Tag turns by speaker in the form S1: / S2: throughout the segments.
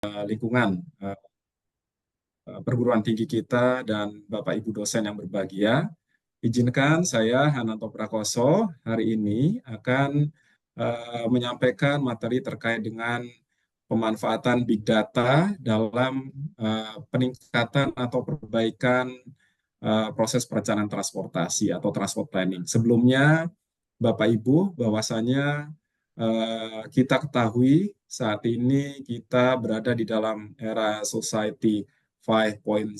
S1: lingkungan perguruan tinggi kita dan Bapak Ibu dosen yang berbahagia. Izinkan saya Hananto Prakoso hari ini akan menyampaikan materi terkait dengan pemanfaatan big data dalam peningkatan atau perbaikan proses perencanaan transportasi atau transport planning. Sebelumnya, Bapak Ibu, bahwasanya kita ketahui saat ini kita berada di dalam era society 5.0,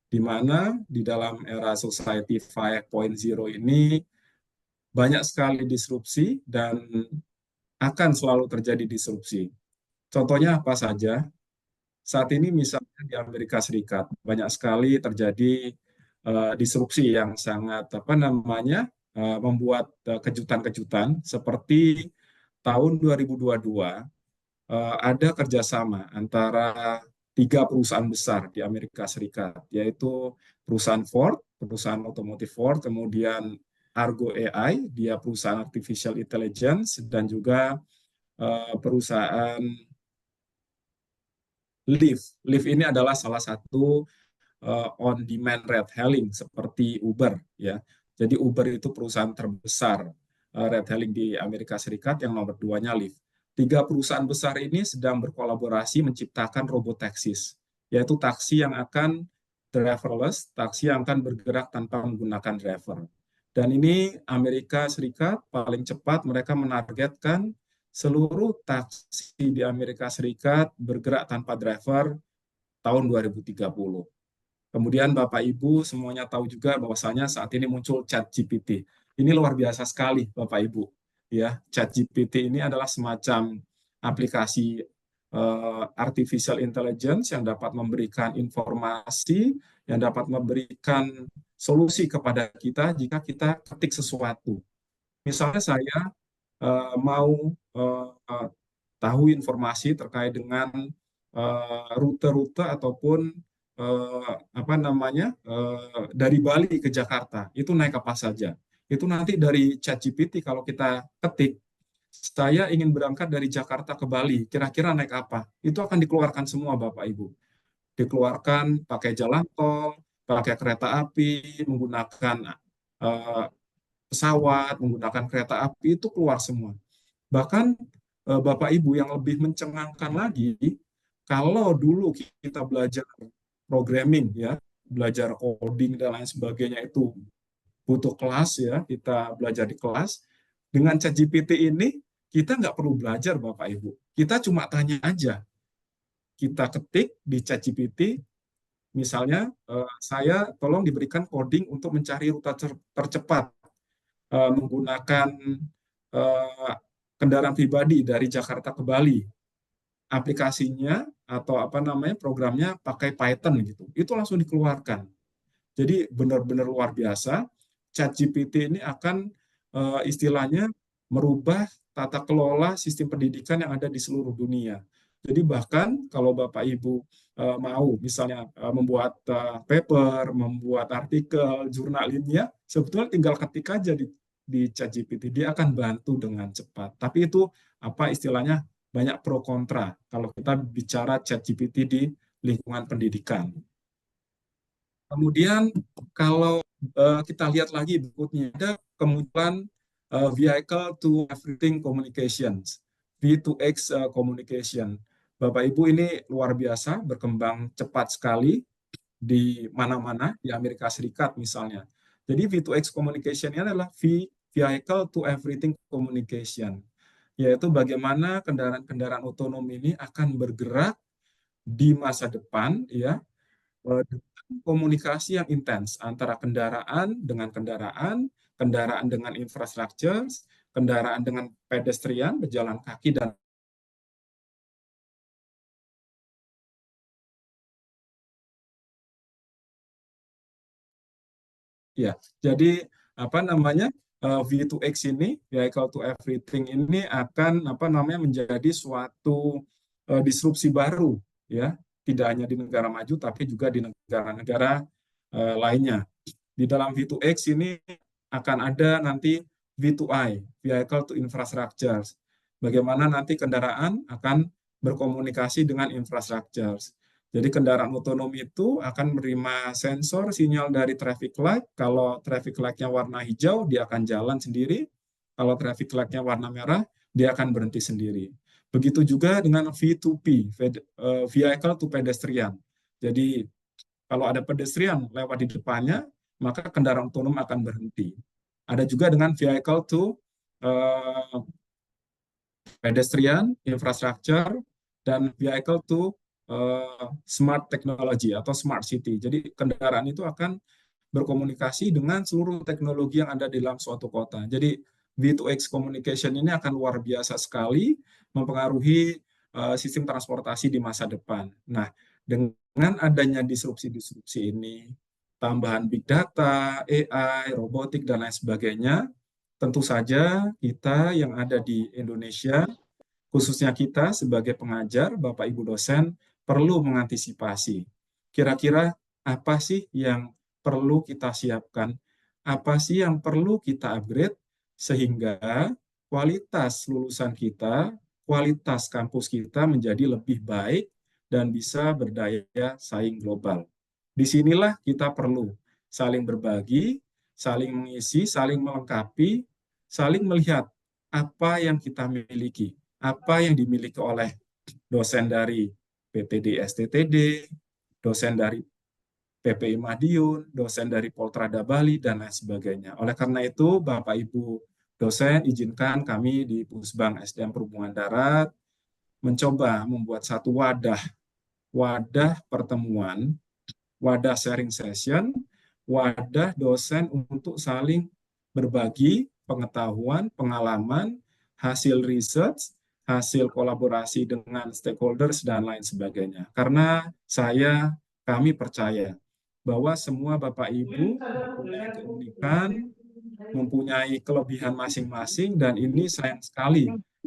S1: di mana di dalam era society 5.0 ini banyak sekali disrupsi dan akan selalu terjadi disrupsi. Contohnya apa saja? Saat ini misalnya di Amerika Serikat banyak sekali terjadi disrupsi yang sangat membuat kejutan-kejutan seperti tahun 2022 ada kerjasama antara tiga perusahaan besar di Amerika Serikat, yaitu perusahaan Ford, perusahaan otomotif Ford, kemudian Argo AI, dia perusahaan artificial intelligence, dan juga perusahaan Lyft. Lyft ini adalah salah satu on-demand ride-hailing seperti Uber, ya. Jadi Uber itu perusahaan terbesar ride-hailing di Amerika Serikat, yang nomor duanya Lyft. Tiga perusahaan besar ini sedang berkolaborasi menciptakan robotaxis, yaitu taksi yang akan driverless, taksi yang akan bergerak tanpa menggunakan driver. Dan ini Amerika Serikat paling cepat mereka menargetkan seluruh taksi di Amerika Serikat bergerak tanpa driver tahun 2030. Kemudian Bapak Ibu semuanya tahu juga bahwasanya saat ini muncul ChatGPT. Ini luar biasa sekali Bapak Ibu. Ya, ChatGPT ini adalah semacam aplikasi artificial intelligence yang dapat memberikan informasi, yang dapat memberikan solusi kepada kita jika kita ketik sesuatu. Misalnya saya mau tahu informasi terkait dengan rute-rute ataupun dari Bali ke Jakarta itu naik apa saja. Itu nanti dari ChatGPT kalau kita ketik, saya ingin berangkat dari Jakarta ke Bali, kira-kira naik apa? Itu akan dikeluarkan semua Bapak Ibu. Dikeluarkan pakai jalan tol, pakai kereta api, menggunakan pesawat, menggunakan kereta api, itu keluar semua. Bahkan Bapak Ibu yang lebih mencengangkan lagi, kalau dulu kita belajar programming ya, belajar coding dan lain sebagainya itu butuh kelas ya, kita belajar di kelas. Dengan ChatGPT ini kita nggak perlu belajar Bapak Ibu, kita cuma tanya aja, kita ketik di ChatGPT, misalnya saya tolong diberikan coding untuk mencari rute tercepat menggunakan kendaraan pribadi dari Jakarta ke Bali. Aplikasinya atau programnya pakai Python gitu. Itu langsung dikeluarkan. Jadi benar-benar luar biasa. ChatGPT ini akan istilahnya merubah tata kelola sistem pendidikan yang ada di seluruh dunia. Jadi bahkan kalau Bapak Ibu mau misalnya membuat paper, membuat artikel, jurnal ilmiah, sebetulnya tinggal ketik aja di ChatGPT, dia akan bantu dengan cepat. Tapi itu apa istilahnya banyak pro kontra kalau kita bicara ChatGPT di lingkungan pendidikan. Kemudian kalau kita lihat lagi berikutnya, ada kemunculan Vehicle to Everything Communications, V2X Communication. Bapak Ibu ini luar biasa, berkembang cepat sekali di mana-mana, di Amerika Serikat misalnya. Jadi V2X Communication ini adalah Vehicle to Everything Communication, yaitu bagaimana kendaraan-kendaraan otonom ini akan bergerak di masa depan ya, dengan komunikasi yang intens antara kendaraan dengan kendaraan, kendaraan dengan infrastruktur, kendaraan dengan pedestrian, pejalan kaki, dan ya. Jadi V2X ini, Vehicle to Everything ini akan menjadi suatu disrupsi baru ya, tidak hanya di negara maju tapi juga di negara-negara lainnya. Di dalam V2X ini akan ada nanti V2I, Vehicle to Infrastructure. Bagaimana nanti kendaraan akan berkomunikasi dengan infrastruktur. Jadi kendaraan otonom itu akan menerima sensor sinyal dari traffic light. Kalau traffic light-nya warna hijau, dia akan jalan sendiri. Kalau traffic light-nya warna merah, dia akan berhenti sendiri. Begitu juga dengan V2P, Vehicle to Pedestrian. Jadi kalau ada pedestrian lewat di depannya, maka kendaraan otonom akan berhenti. Ada juga dengan Vehicle to Pedestrian, Infrastructure, dan Vehicle to Smart Technology atau Smart City. Jadi kendaraan itu akan berkomunikasi dengan seluruh teknologi yang ada di dalam suatu kota. Jadi V2X communication ini akan luar biasa sekali mempengaruhi sistem transportasi di masa depan. Nah, dengan adanya disrupsi-disrupsi ini, tambahan big data, AI, robotik, dan lain sebagainya, tentu saja kita yang ada di Indonesia, khususnya kita sebagai pengajar, Bapak Ibu dosen, perlu mengantisipasi. Kira-kira apa sih yang perlu kita siapkan? Apa sih yang perlu kita upgrade sehingga kualitas lulusan kita, kualitas kampus kita menjadi lebih baik dan bisa berdaya saing global. Disinilah kita perlu saling berbagi, saling mengisi, saling melengkapi, saling melihat apa yang kita miliki, apa yang dimiliki oleh dosen dari PTD STTD, dosen dari PPI Madiun, dosen dari Poltrada Bali, dan lain sebagainya. Oleh karena itu, Bapak Ibu dosen, izinkan kami di Pusbang SDM Perhubungan Darat mencoba membuat satu wadah pertemuan, wadah sharing session, wadah dosen untuk saling berbagi pengetahuan, pengalaman, hasil research, hasil kolaborasi dengan stakeholders, dan lain sebagainya. Karena kami percaya bahwa semua Bapak Ibu mempunyai keunikan, mempunyai kelebihan masing-masing, dan ini sayang sekali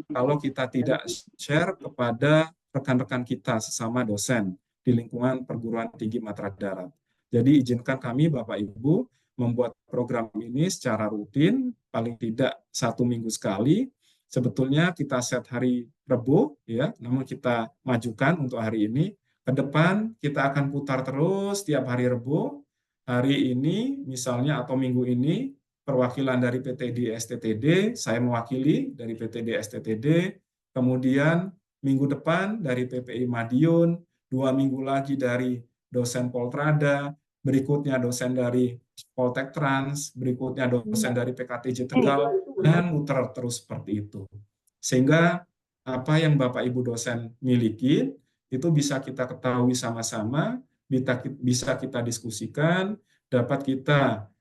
S1: kalau kita tidak share kepada rekan-rekan kita sesama dosen di lingkungan perguruan tinggi Matra Darat. Jadi izinkan kami Bapak Ibu membuat program ini secara rutin, paling tidak 1 minggu sekali. Sebetulnya kita set hari Rabu, ya, namun kita majukan untuk hari ini. Ke depan kita akan putar terus tiap hari Rabu. Hari ini misalnya atau minggu ini perwakilan dari PTD STTD, saya mewakili dari PTD STTD, kemudian minggu depan dari PPI Madiun, 2 minggu lagi dari dosen Poltrada, berikutnya dosen dari Poltek Trans, berikutnya dosen dari PKTJ Tegal, dan muter terus seperti itu. Sehingga apa yang Bapak Ibu dosen miliki, itu bisa kita ketahui sama-sama, bisa kita diskusikan, dapat kita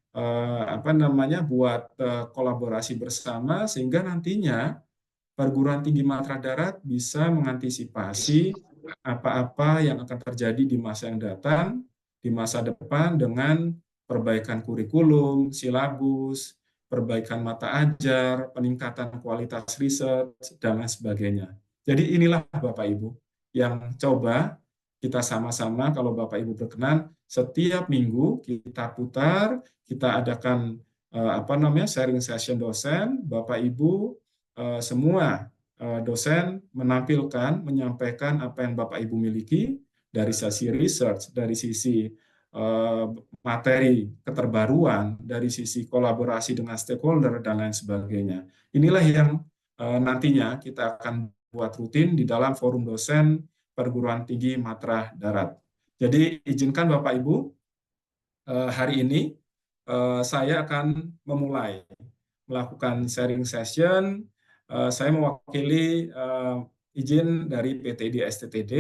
S1: buat kolaborasi bersama sehingga nantinya perguruan tinggi Matra Darat bisa mengantisipasi apa-apa yang akan terjadi di masa yang datang, di masa depan dengan perbaikan kurikulum, silabus, perbaikan mata ajar, peningkatan kualitas riset, dan lain sebagainya. Jadi inilah Bapak Ibu yang coba kita sama-sama, kalau Bapak Ibu berkenan, setiap minggu kita putar, kita adakan sharing session dosen, Bapak Ibu semua dosen menampilkan, menyampaikan apa yang Bapak Ibu miliki dari sisi research, dari sisi materi keterbaruan, dari sisi kolaborasi dengan stakeholder, dan lain sebagainya. Inilah yang nantinya kita akan buat rutin di dalam forum dosen perguruan tinggi Matra Darat. Jadi izinkan Bapak Ibu, hari ini saya akan memulai melakukan sharing session. Saya mewakili izin dari PTD STTD,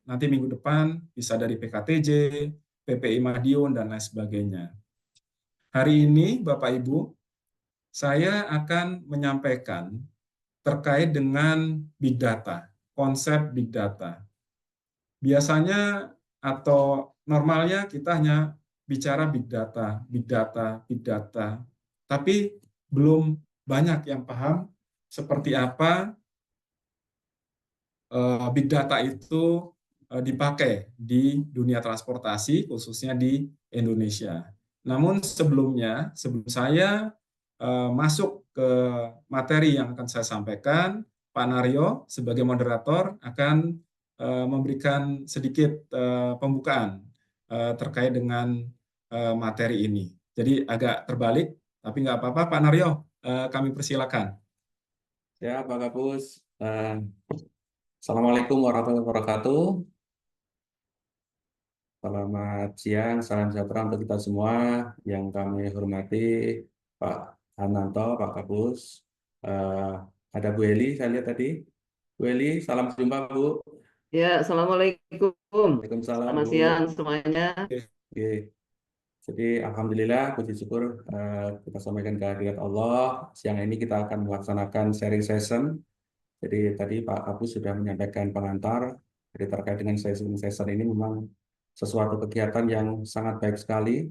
S1: nanti minggu depan bisa dari PKTJ, PPI Madiun, dan lain sebagainya. Hari ini Bapak Ibu, saya akan menyampaikan terkait dengan big data, konsep big data. Biasanya atau normalnya kita hanya bicara big data, big data, big data. Tapi belum banyak yang paham seperti apa big data itu dipakai di dunia transportasi, khususnya di Indonesia. Namun sebelum saya masuk ke materi yang akan saya sampaikan, Pak Naryo sebagai moderator akan memberikan sedikit pembukaan terkait dengan materi ini. Jadi agak terbalik, tapi nggak apa-apa, Pak Naryo, kami persilakan.
S2: Ya, Pak Kapus. Assalamualaikum warahmatullahi wabarakatuh. Selamat siang, salam sejahtera untuk kita semua. Yang kami hormati Pak Hananto, Pak Kapus. Eh, ada Bu Eli, saya lihat tadi. Bu Eli, salam jumpa Bu.
S3: Ya, Assalamualaikum.
S2: Waalaikumsalam
S3: Selamat
S2: Bu.
S3: siang semuanya.
S2: Oke. Jadi Alhamdulillah, puji syukur kita sampaikan kehadirat Allah. Siang ini kita akan melaksanakan sharing session. Jadi tadi Pak Kapus sudah menyampaikan pengantar. Jadi terkait dengan session ini memang sesuatu kegiatan yang sangat baik sekali.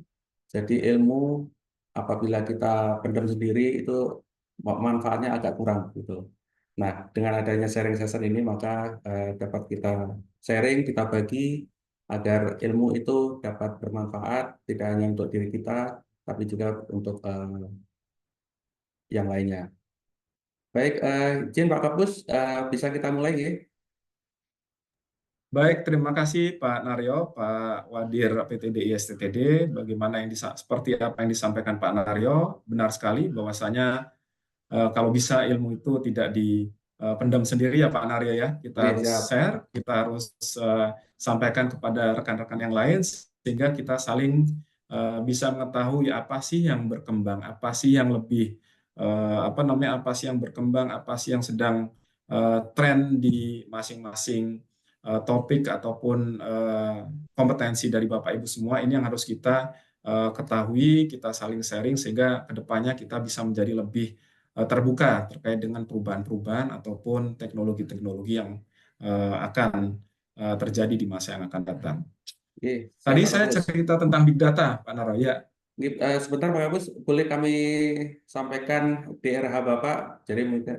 S2: Jadi ilmu apabila kita pendam sendiri itu manfaatnya agak kurang gitu. Nah, dengan adanya sharing session ini maka dapat kita sharing, kita bagi agar ilmu itu dapat bermanfaat tidak hanya untuk diri kita tapi juga untuk yang lainnya. Baik, izin Pak Kapus, bisa kita mulai ya?
S1: Baik, terima kasih Pak Naryo, Pak Wadir PTD ISTTD. Bagaimana seperti apa yang disampaikan Pak Naryo, benar sekali bahwasanya kalau bisa ilmu itu tidak dipendam sendiri ya Pak Naryo ya. Kita
S2: Oke,
S1: harus
S2: siap.
S1: share, kita harus sampaikan kepada rekan-rekan yang lain sehingga kita saling bisa mengetahui apa sih yang berkembang, apa sih yang lebih apa sih yang berkembang, apa sih yang sedang tren di masing-masing topik ataupun kompetensi dari Bapak Ibu semua. Ini yang harus kita ketahui, kita saling sharing sehingga kedepannya kita bisa menjadi lebih terbuka terkait dengan perubahan-perubahan ataupun teknologi-teknologi yang akan terjadi di masa yang akan datang.
S2: Oke, siap
S1: Tadi
S2: Pak
S1: saya
S2: Kapus.
S1: cerita tentang Big Data, Pak Naraya.
S2: Sebentar Pak Kapus, boleh kami sampaikan DRH Bapak. Jadi mungkin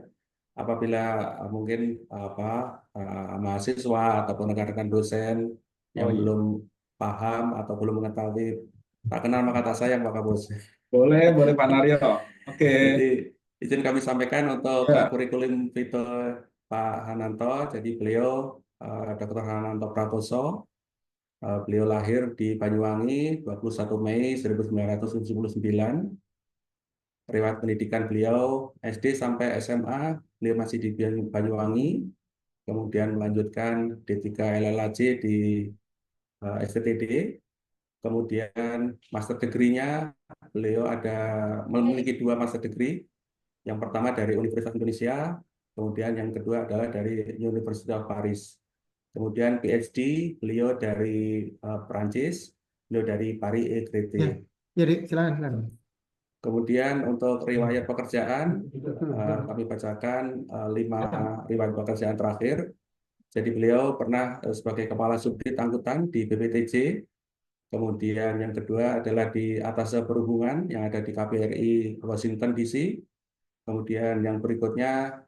S2: apabila mungkin mahasiswa ataupun rekan-rekan dosen yang
S1: Oh iya,
S2: belum paham atau belum mengetahui, tak kenal maka tak sayang Pak Kapus.
S1: boleh, boleh Pak Naryo. Oke,
S2: Jadi izin kami sampaikan untuk
S1: ya,
S2: kurikulum Vito Pak Hananto. Jadi beliau Dr. Hananto Pratoso. Beliau lahir di Banyuwangi 21 Mei 1979. Riwayat pendidikan beliau SD sampai SMA, beliau masih di Banyuwangi, kemudian melanjutkan D3 LLAJ di STTD, kemudian master degree-nya beliau memiliki dua master degree, yang pertama dari Universitas Indonesia, kemudian yang kedua adalah dari University of Paris. Kemudian PhD beliau dari Perancis, beliau dari Paris EGT.
S4: Ya, jadi silakan, silakan.
S2: Kemudian untuk riwayat pekerjaan, kami bacakan 5 riwayat pekerjaan terakhir. Jadi beliau pernah sebagai Kepala Subdit Angkutan di BPTJ. Kemudian yang kedua adalah di Atase Perhubungan yang ada di KBRI Washington DC. Kemudian yang berikutnya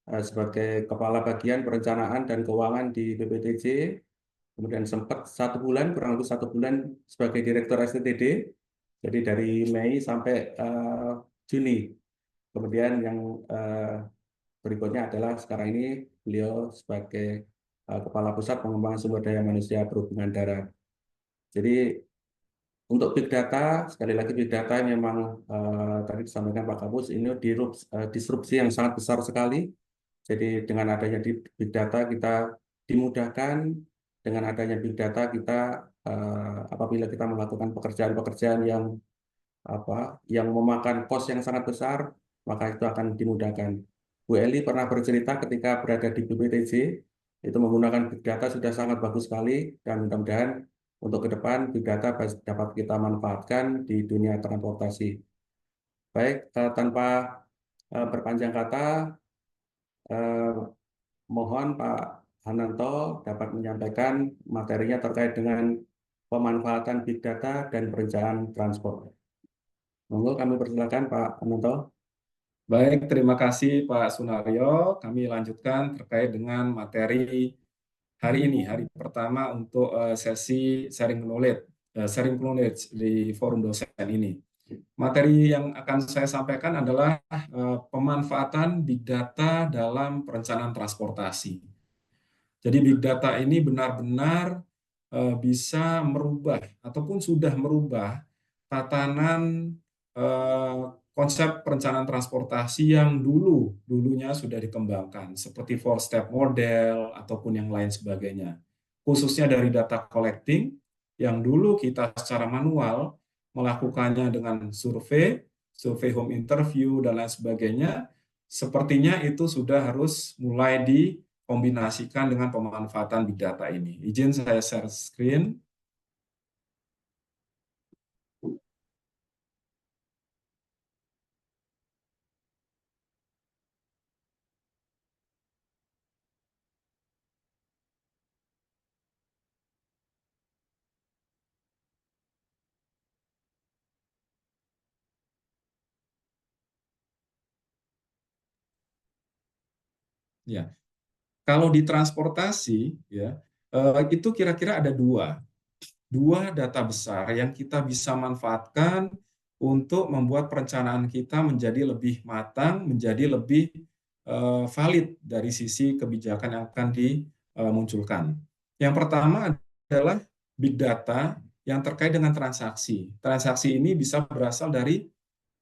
S2: sebagai Kepala Bagian Perencanaan dan Keuangan di BPTJ. Kemudian sempat 1 bulan, kurang lebih 1 bulan sebagai Direktur STTD. Jadi dari Mei sampai Juni. Kemudian yang berikutnya adalah sekarang ini beliau sebagai Kepala Pusat Pengembangan Sumber Daya Manusia Perhubungan Darat. Jadi untuk Big Data, sekali lagi Big Data memang tadi disampaikan Pak Kapus, ini disrupsi yang sangat besar sekali. Jadi dengan adanya di Big Data kita dimudahkan, dengan adanya Big Data kita apabila kita melakukan pekerjaan-pekerjaan yang memakan kos yang sangat besar, maka itu akan dimudahkan. Bu Eli pernah bercerita ketika berada di BPTJ, itu menggunakan Big Data sudah sangat bagus sekali, dan mudah-mudahan untuk ke depan Big Data dapat kita manfaatkan di dunia transportasi. Baik, tanpa berpanjang kata, eh, mohon Pak Hananto dapat menyampaikan materinya terkait dengan pemanfaatan Big Data dan perencanaan transport. Monggo kami persilakan Pak Hananto.
S1: baik, terima kasih Pak Sunaryo. Kami lanjutkan terkait dengan materi hari ini, hari pertama untuk sesi sharing knowledge di forum dosen ini. Materi yang akan saya sampaikan adalah pemanfaatan big data dalam perencanaan transportasi. Jadi big data ini benar-benar bisa merubah ataupun sudah merubah tatanan konsep perencanaan transportasi yang dulunya sudah dikembangkan seperti four step model ataupun yang lain sebagainya. Khususnya dari data collecting yang dulu kita secara manual melakukannya dengan survei home interview dan lain sebagainya, sepertinya itu sudah harus mulai dikombinasikan dengan pemanfaatan big data ini. Izin saya share screen. Ya, kalau di transportasi ya itu kira-kira ada dua data besar yang kita bisa manfaatkan untuk membuat perencanaan kita menjadi lebih matang, menjadi lebih valid dari sisi kebijakan yang akan dimunculkan. Yang pertama adalah big data yang terkait dengan transaksi. Transaksi ini bisa berasal dari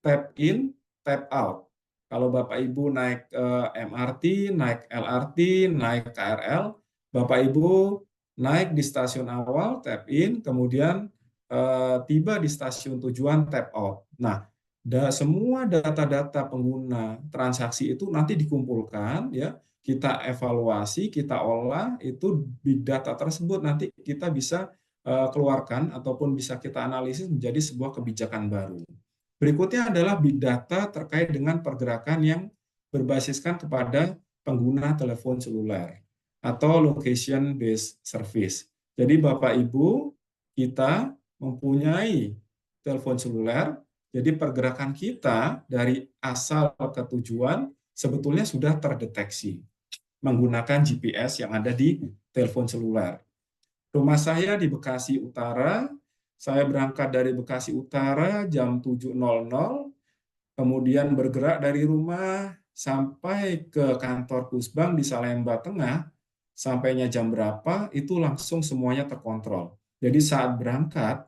S1: tap in, tap out. Kalau Bapak Ibu naik MRT, naik LRT, naik KRL, Bapak Ibu naik di stasiun awal, tap in, kemudian tiba di stasiun tujuan, tap out. Nah, semua data-data pengguna transaksi itu nanti dikumpulkan, ya, kita evaluasi, kita olah, itu big data tersebut nanti kita bisa keluarkan ataupun bisa kita analisis menjadi sebuah kebijakan baru. Berikutnya adalah big data terkait dengan pergerakan yang berbasiskan kepada pengguna telepon seluler atau location based service. Jadi Bapak Ibu, kita mempunyai telepon seluler, jadi pergerakan kita dari asal ke tujuan sebetulnya sudah terdeteksi menggunakan GPS yang ada di telepon seluler. Rumah saya di Bekasi Utara, saya berangkat dari Bekasi Utara jam 7.00, kemudian bergerak dari rumah sampai ke kantor Pusbang di Salemba Tengah, sampainya jam berapa, itu langsung semuanya terkontrol. Jadi saat berangkat,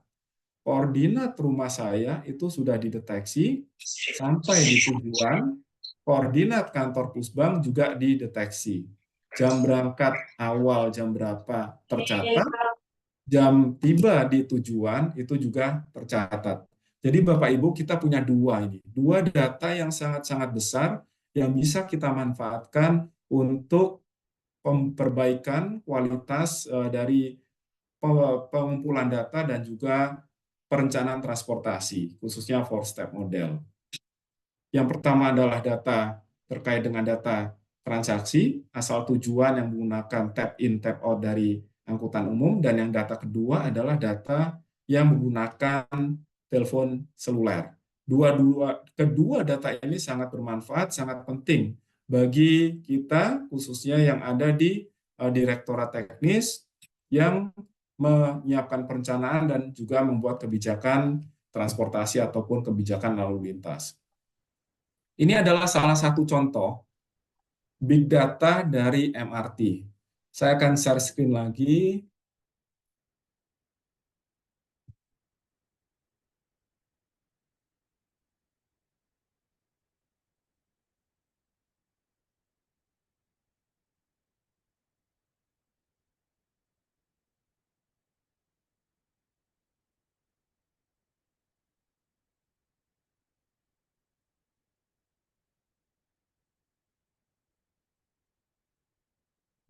S1: koordinat rumah saya itu sudah dideteksi, sampai di tujuan, koordinat kantor Pusbang juga dideteksi. Jam berangkat awal jam berapa tercatat, jam tiba di tujuan itu juga tercatat. Jadi Bapak Ibu kita punya dua data yang sangat-sangat besar yang bisa kita manfaatkan untuk perbaikan kualitas dari pengumpulan data dan juga perencanaan transportasi, khususnya four step model. Yang pertama adalah data terkait dengan data transaksi, asal tujuan yang menggunakan tap in, tap out dari angkutan umum, dan yang data kedua adalah data yang menggunakan telepon seluler. Kedua data ini sangat bermanfaat, sangat penting bagi kita, khususnya yang ada di Direktorat Teknis yang menyiapkan perencanaan dan juga membuat kebijakan transportasi ataupun kebijakan lalu lintas. Ini adalah salah satu contoh big data dari MRT. Saya akan share screen lagi.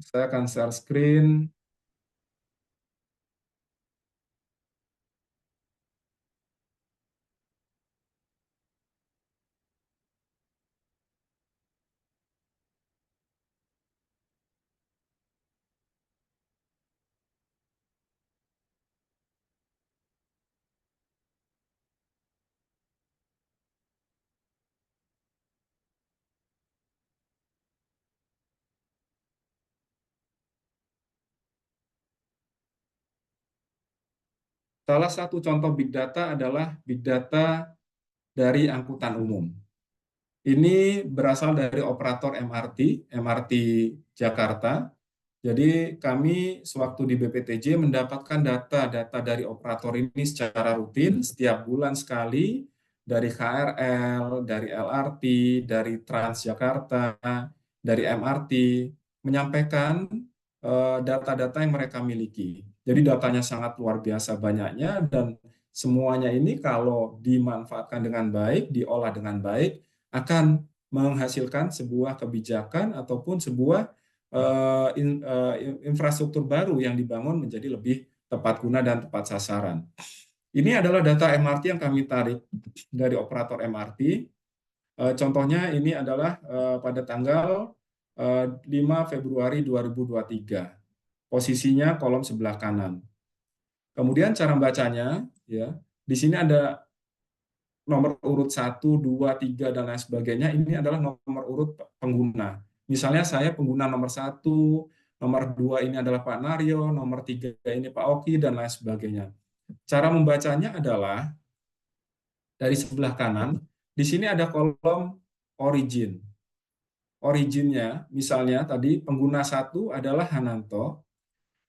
S1: Saya akan share screen. Salah satu contoh big data adalah big data dari angkutan umum. Ini berasal dari operator MRT Jakarta. Jadi kami sewaktu di BPTJ mendapatkan data-data dari operator ini secara rutin setiap bulan sekali dari KRL, dari LRT, dari Transjakarta, dari MRT menyampaikan data-data yang mereka miliki. Jadi datanya sangat luar biasa banyaknya dan semuanya ini kalau dimanfaatkan dengan baik, diolah dengan baik, akan menghasilkan sebuah kebijakan ataupun sebuah infrastruktur baru yang dibangun menjadi lebih tepat guna dan tepat sasaran. Ini adalah data MRT yang kami tarik dari operator MRT. Contohnya ini adalah pada tanggal 5 Februari 2023. Posisinya kolom sebelah kanan. Kemudian cara membacanya, ya, di sini ada nomor urut 1, 2, 3, dan lain sebagainya. Ini adalah nomor urut pengguna. Misalnya saya pengguna nomor 1, nomor 2 ini adalah Pak Naryo, nomor 3 ini Pak Oki, dan lain sebagainya. Cara membacanya adalah dari sebelah kanan, di sini ada kolom origin. Originnya, misalnya tadi pengguna 1 adalah Hananto.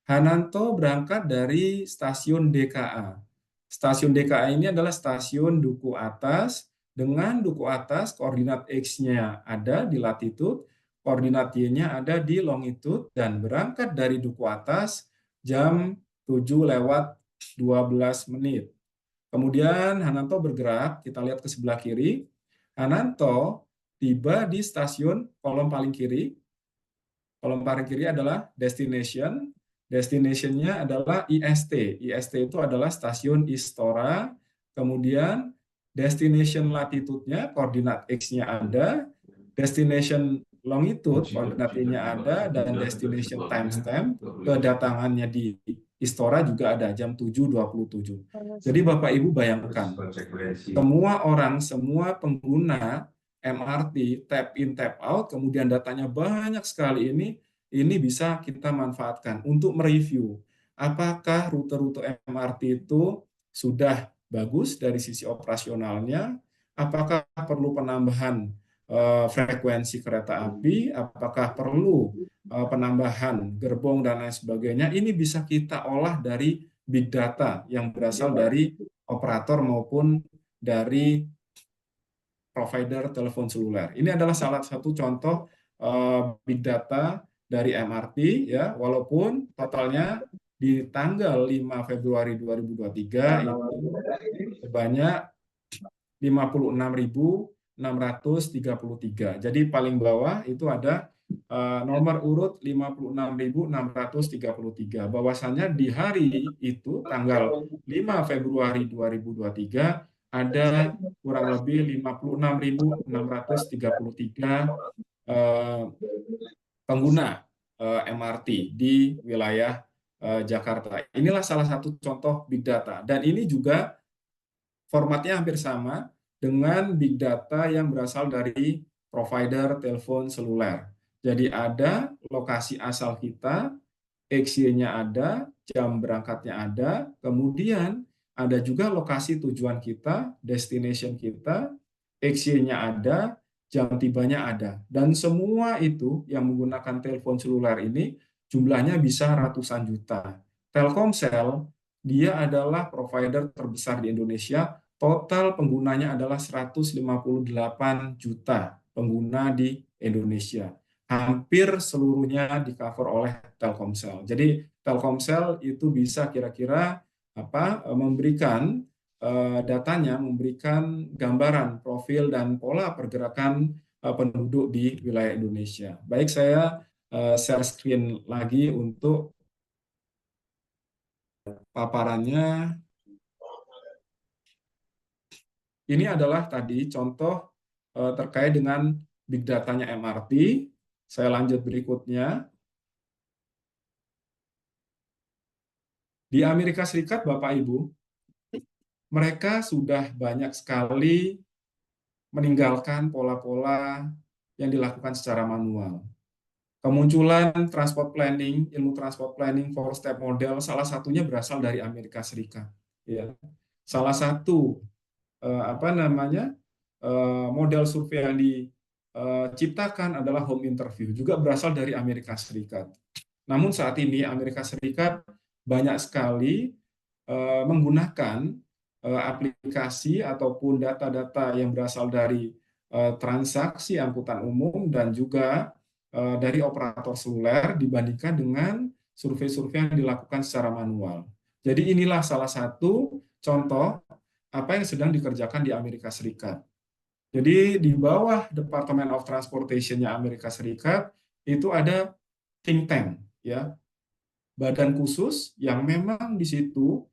S1: Hananto berangkat dari stasiun DKA. Stasiun DKA ini adalah stasiun Duku Atas, dengan Duku Atas koordinat X-nya ada di latitude, koordinat Y-nya ada di longitude, dan berangkat dari Duku Atas jam 7:12 menit. Kemudian Hananto bergerak, kita lihat ke sebelah kiri. Hananto tiba di stasiun kolom paling kiri. Kolom paling kiri adalah destination. Destination-nya adalah IST. IST itu adalah stasiun Istora. Kemudian destination latitude-nya, koordinat X-nya ada. Destination longitude, koordinat Y-nya ada. Dan destination timestamp, kedatangannya di Istora juga ada, jam 7:27. Jadi Bapak Ibu bayangkan, semua orang, semua pengguna MRT, tap in, tap out, kemudian datanya banyak sekali ini bisa kita manfaatkan untuk mereview apakah rute-rute MRT itu sudah bagus dari sisi operasionalnya, apakah perlu penambahan frekuensi kereta api, apakah perlu penambahan gerbong dan lain sebagainya. Ini bisa kita olah dari big data yang berasal dari operator maupun dari provider telepon seluler. Ini adalah salah satu contoh big data dari MRT, ya, walaupun totalnya di tanggal 5 Februari 2023 itu sebanyak 56.633. Jadi paling bawah itu ada nomor urut 56.633. Bahwasannya di hari itu tanggal 5 Februari 2023 ada kurang lebih 56.633 pengguna MRT di wilayah Jakarta. Inilah salah satu contoh big data. Dan ini juga formatnya hampir sama dengan big data yang berasal dari provider telepon seluler. Jadi ada lokasi asal kita, XY-nya ada, jam berangkatnya ada, kemudian ada juga lokasi tujuan kita, destination kita, XY-nya ada, jam tibanya ada. Dan semua itu yang menggunakan telepon seluler ini jumlahnya bisa ratusan juta. Telkomsel, dia adalah provider terbesar di Indonesia, total penggunanya adalah 158 juta pengguna di Indonesia. Hampir seluruhnya di-cover oleh Telkomsel. Jadi Telkomsel itu bisa kira-kira memberikan datanya, memberikan gambaran profil dan pola pergerakan penduduk di wilayah Indonesia. Baik, saya share screen lagi untuk paparannya. Ini adalah tadi contoh terkait dengan big datanya MRT. Saya lanjut berikutnya. Di Amerika Serikat, Bapak Ibu, mereka sudah banyak sekali meninggalkan pola-pola yang dilakukan secara manual. Kemunculan transport planning, ilmu transport planning, four-step model, salah satunya berasal dari Amerika Serikat. Ya. Salah satu model survei yang diciptakan adalah home interview, juga berasal dari Amerika Serikat. Namun saat ini Amerika Serikat banyak sekali menggunakan aplikasi ataupun data-data yang berasal dari transaksi angkutan umum dan juga dari operator seluler dibandingkan dengan survei-survei yang dilakukan secara manual. Jadi inilah salah satu contoh apa yang sedang dikerjakan di Amerika Serikat. Jadi di bawah Department of Transportation-nya Amerika Serikat itu ada think tank, ya, badan khusus yang memang di situ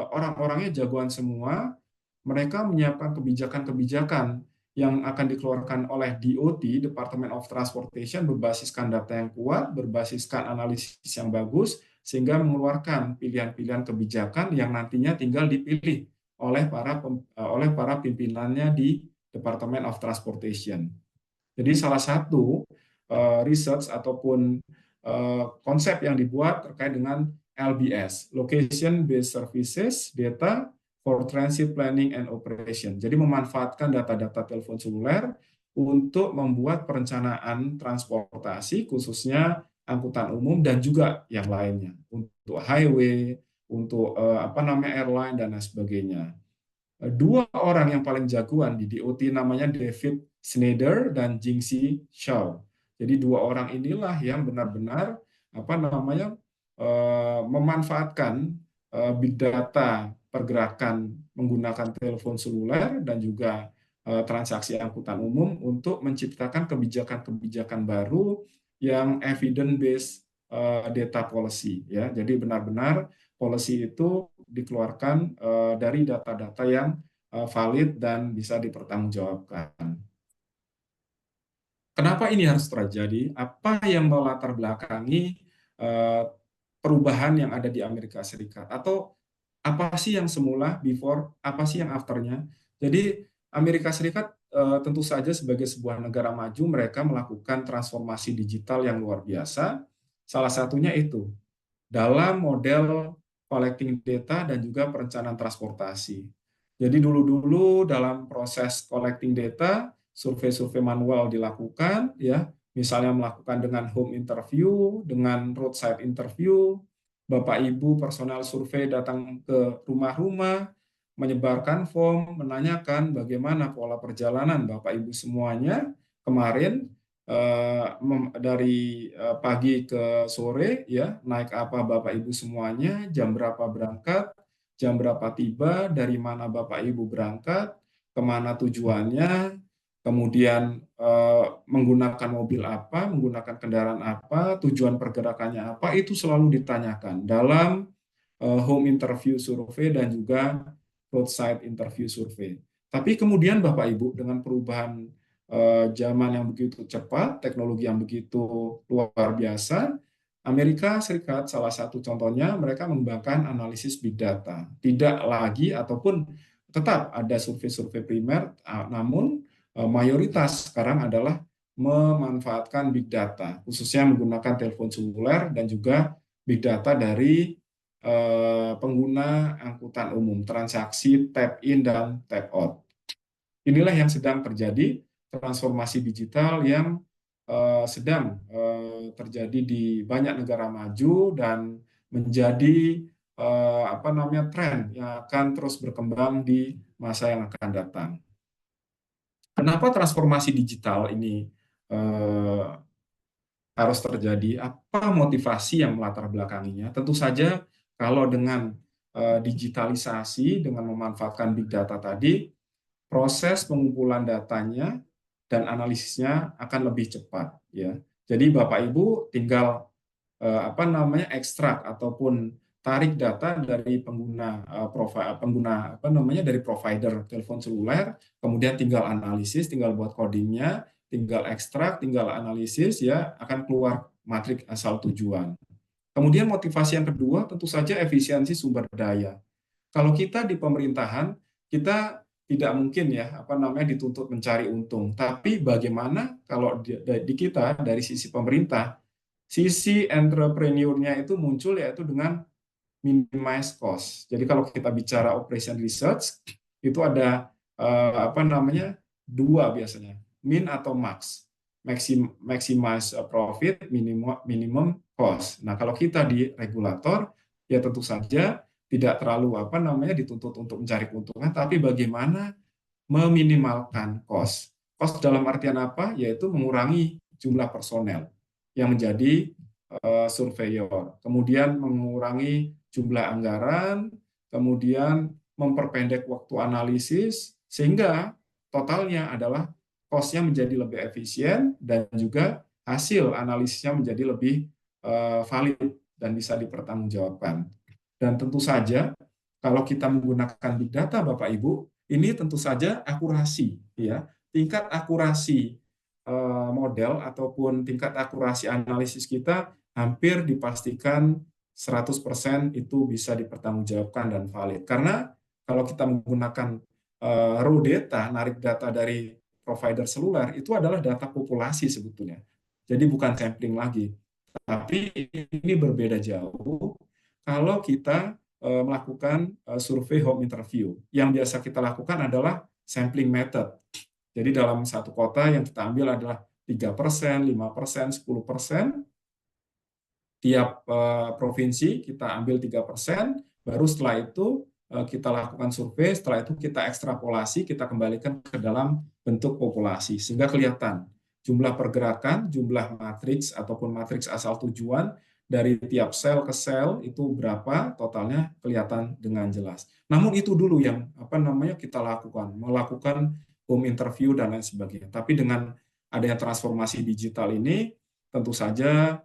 S1: orang-orangnya jagoan semua. Mereka menyiapkan kebijakan-kebijakan yang akan dikeluarkan oleh DOT, Department of Transportation, berbasiskan data yang kuat, berbasiskan analisis yang bagus, sehingga mengeluarkan pilihan-pilihan kebijakan yang nantinya tinggal dipilih oleh para pimpinannya di Department of Transportation. Jadi salah satu research ataupun konsep yang dibuat terkait dengan LBS, Location Based Services Data for Transit Planning and Operation. Jadi memanfaatkan data-data telepon seluler untuk membuat perencanaan transportasi, khususnya angkutan umum dan juga yang lainnya, untuk highway, untuk airline dan lain sebagainya. Dua orang yang paling jagoan di DOT namanya David Snyder dan Jingxi Shao. Jadi dua orang inilah yang benar-benar memanfaatkan big data pergerakan menggunakan telepon seluler dan juga transaksi angkutan umum untuk menciptakan kebijakan-kebijakan baru yang evidence-based data policy, ya. Jadi benar-benar policy itu dikeluarkan dari data-data yang valid dan bisa dipertanggungjawabkan. Kenapa ini harus terjadi? Apa yang melatar belakangi perubahan yang ada di Amerika Serikat? Atau apa sih yang semula before, apa sih yang afternya? Jadi Amerika Serikat tentu saja sebagai sebuah negara maju, mereka melakukan transformasi digital yang luar biasa. Salah satunya itu dalam model collecting data dan juga perencanaan transportasi. Jadi dulu-dulu dalam proses collecting data, survei-survei manual dilakukan, ya, misalnya melakukan dengan home interview, dengan roadside interview, Bapak Ibu personal survei datang ke rumah-rumah, menyebarkan form, menanyakan bagaimana pola perjalanan Bapak Ibu semuanya kemarin dari pagi ke sore, ya, naik apa Bapak Ibu semuanya, jam berapa berangkat, jam berapa tiba, dari mana Bapak Ibu berangkat, kemana tujuannya, kemudian menggunakan mobil apa, menggunakan kendaraan apa, tujuan pergerakannya apa, itu selalu ditanyakan dalam home interview survei dan juga roadside interview survei. Tapi kemudian Bapak Ibu dengan perubahan zaman yang begitu cepat, teknologi yang begitu luar biasa, Amerika Serikat salah satu contohnya mereka mengembangkan analisis big data. Tidak lagi ataupun tetap ada survei-survei primer, namun mayoritas sekarang adalah memanfaatkan big data, khususnya menggunakan telepon seluler dan juga big data dari pengguna angkutan umum, transaksi tap in dan tap out. Inilah yang sedang terjadi, transformasi digital yang sedang terjadi di banyak negara maju dan menjadi tren yang akan terus berkembang di masa yang akan datang. Kenapa transformasi digital ini harus terjadi? Apa motivasi yang melatar belakanginya? Tentu saja kalau dengan digitalisasi, dengan memanfaatkan big data tadi, proses pengumpulan datanya dan analisisnya akan lebih cepat, ya. Jadi Bapak Ibu tinggal ekstrak ataupun tarik data dari dari provider telepon seluler, kemudian tinggal analisis, tinggal buat codingnya, tinggal ekstrak, tinggal analisis, ya, akan keluar matrik asal tujuan. Kemudian motivasi yang kedua tentu saja efisiensi sumber daya. Kalau kita di pemerintahan, kita tidak mungkin, ya, dituntut mencari untung. Tapi bagaimana kalau di kita dari sisi pemerintah, sisi entrepreneur-nya itu muncul, yaitu dengan minimize cost. Jadi kalau kita bicara operation research, itu ada apa namanya, dua biasanya, min atau max, maximize profit, minimum cost. Nah, kalau kita di regulator ya tentu saja tidak terlalu apa namanya dituntut untuk mencari keuntungan, tapi bagaimana meminimalkan cost. Cost dalam artian apa? Yaitu mengurangi jumlah personel yang menjadi surveyor, kemudian mengurangi jumlah anggaran, kemudian memperpendek waktu analisis, sehingga totalnya adalah cost-nya menjadi lebih efisien dan juga hasil analisisnya menjadi lebih valid dan bisa dipertanggungjawabkan. Dan tentu saja kalau kita menggunakan big data, Bapak Ibu, ini tentu saja akurasi, ya, tingkat akurasi model ataupun tingkat akurasi analisis kita hampir dipastikan 100% itu bisa dipertanggungjawabkan dan valid. Karena kalau kita menggunakan raw data, narik data dari provider seluler, itu adalah data populasi sebetulnya. Jadi bukan sampling lagi. Tapi ini berbeda jauh kalau kita melakukan survei home interview. Yang biasa kita lakukan adalah sampling method. Jadi dalam satu kota yang kita ambil adalah 3%, 5%, 10%. Tiap provinsi kita ambil 3%, baru setelah itu kita lakukan survei, setelah itu kita ekstrapolasi, kita kembalikan ke dalam bentuk populasi. Sehingga kelihatan jumlah pergerakan, jumlah matriks ataupun matriks asal tujuan, dari tiap sel ke sel itu berapa totalnya kelihatan dengan jelas. Namun itu dulu yang apa namanya kita lakukan, melakukan home interview dan lain sebagainya. Tapi dengan adanya transformasi digital ini tentu saja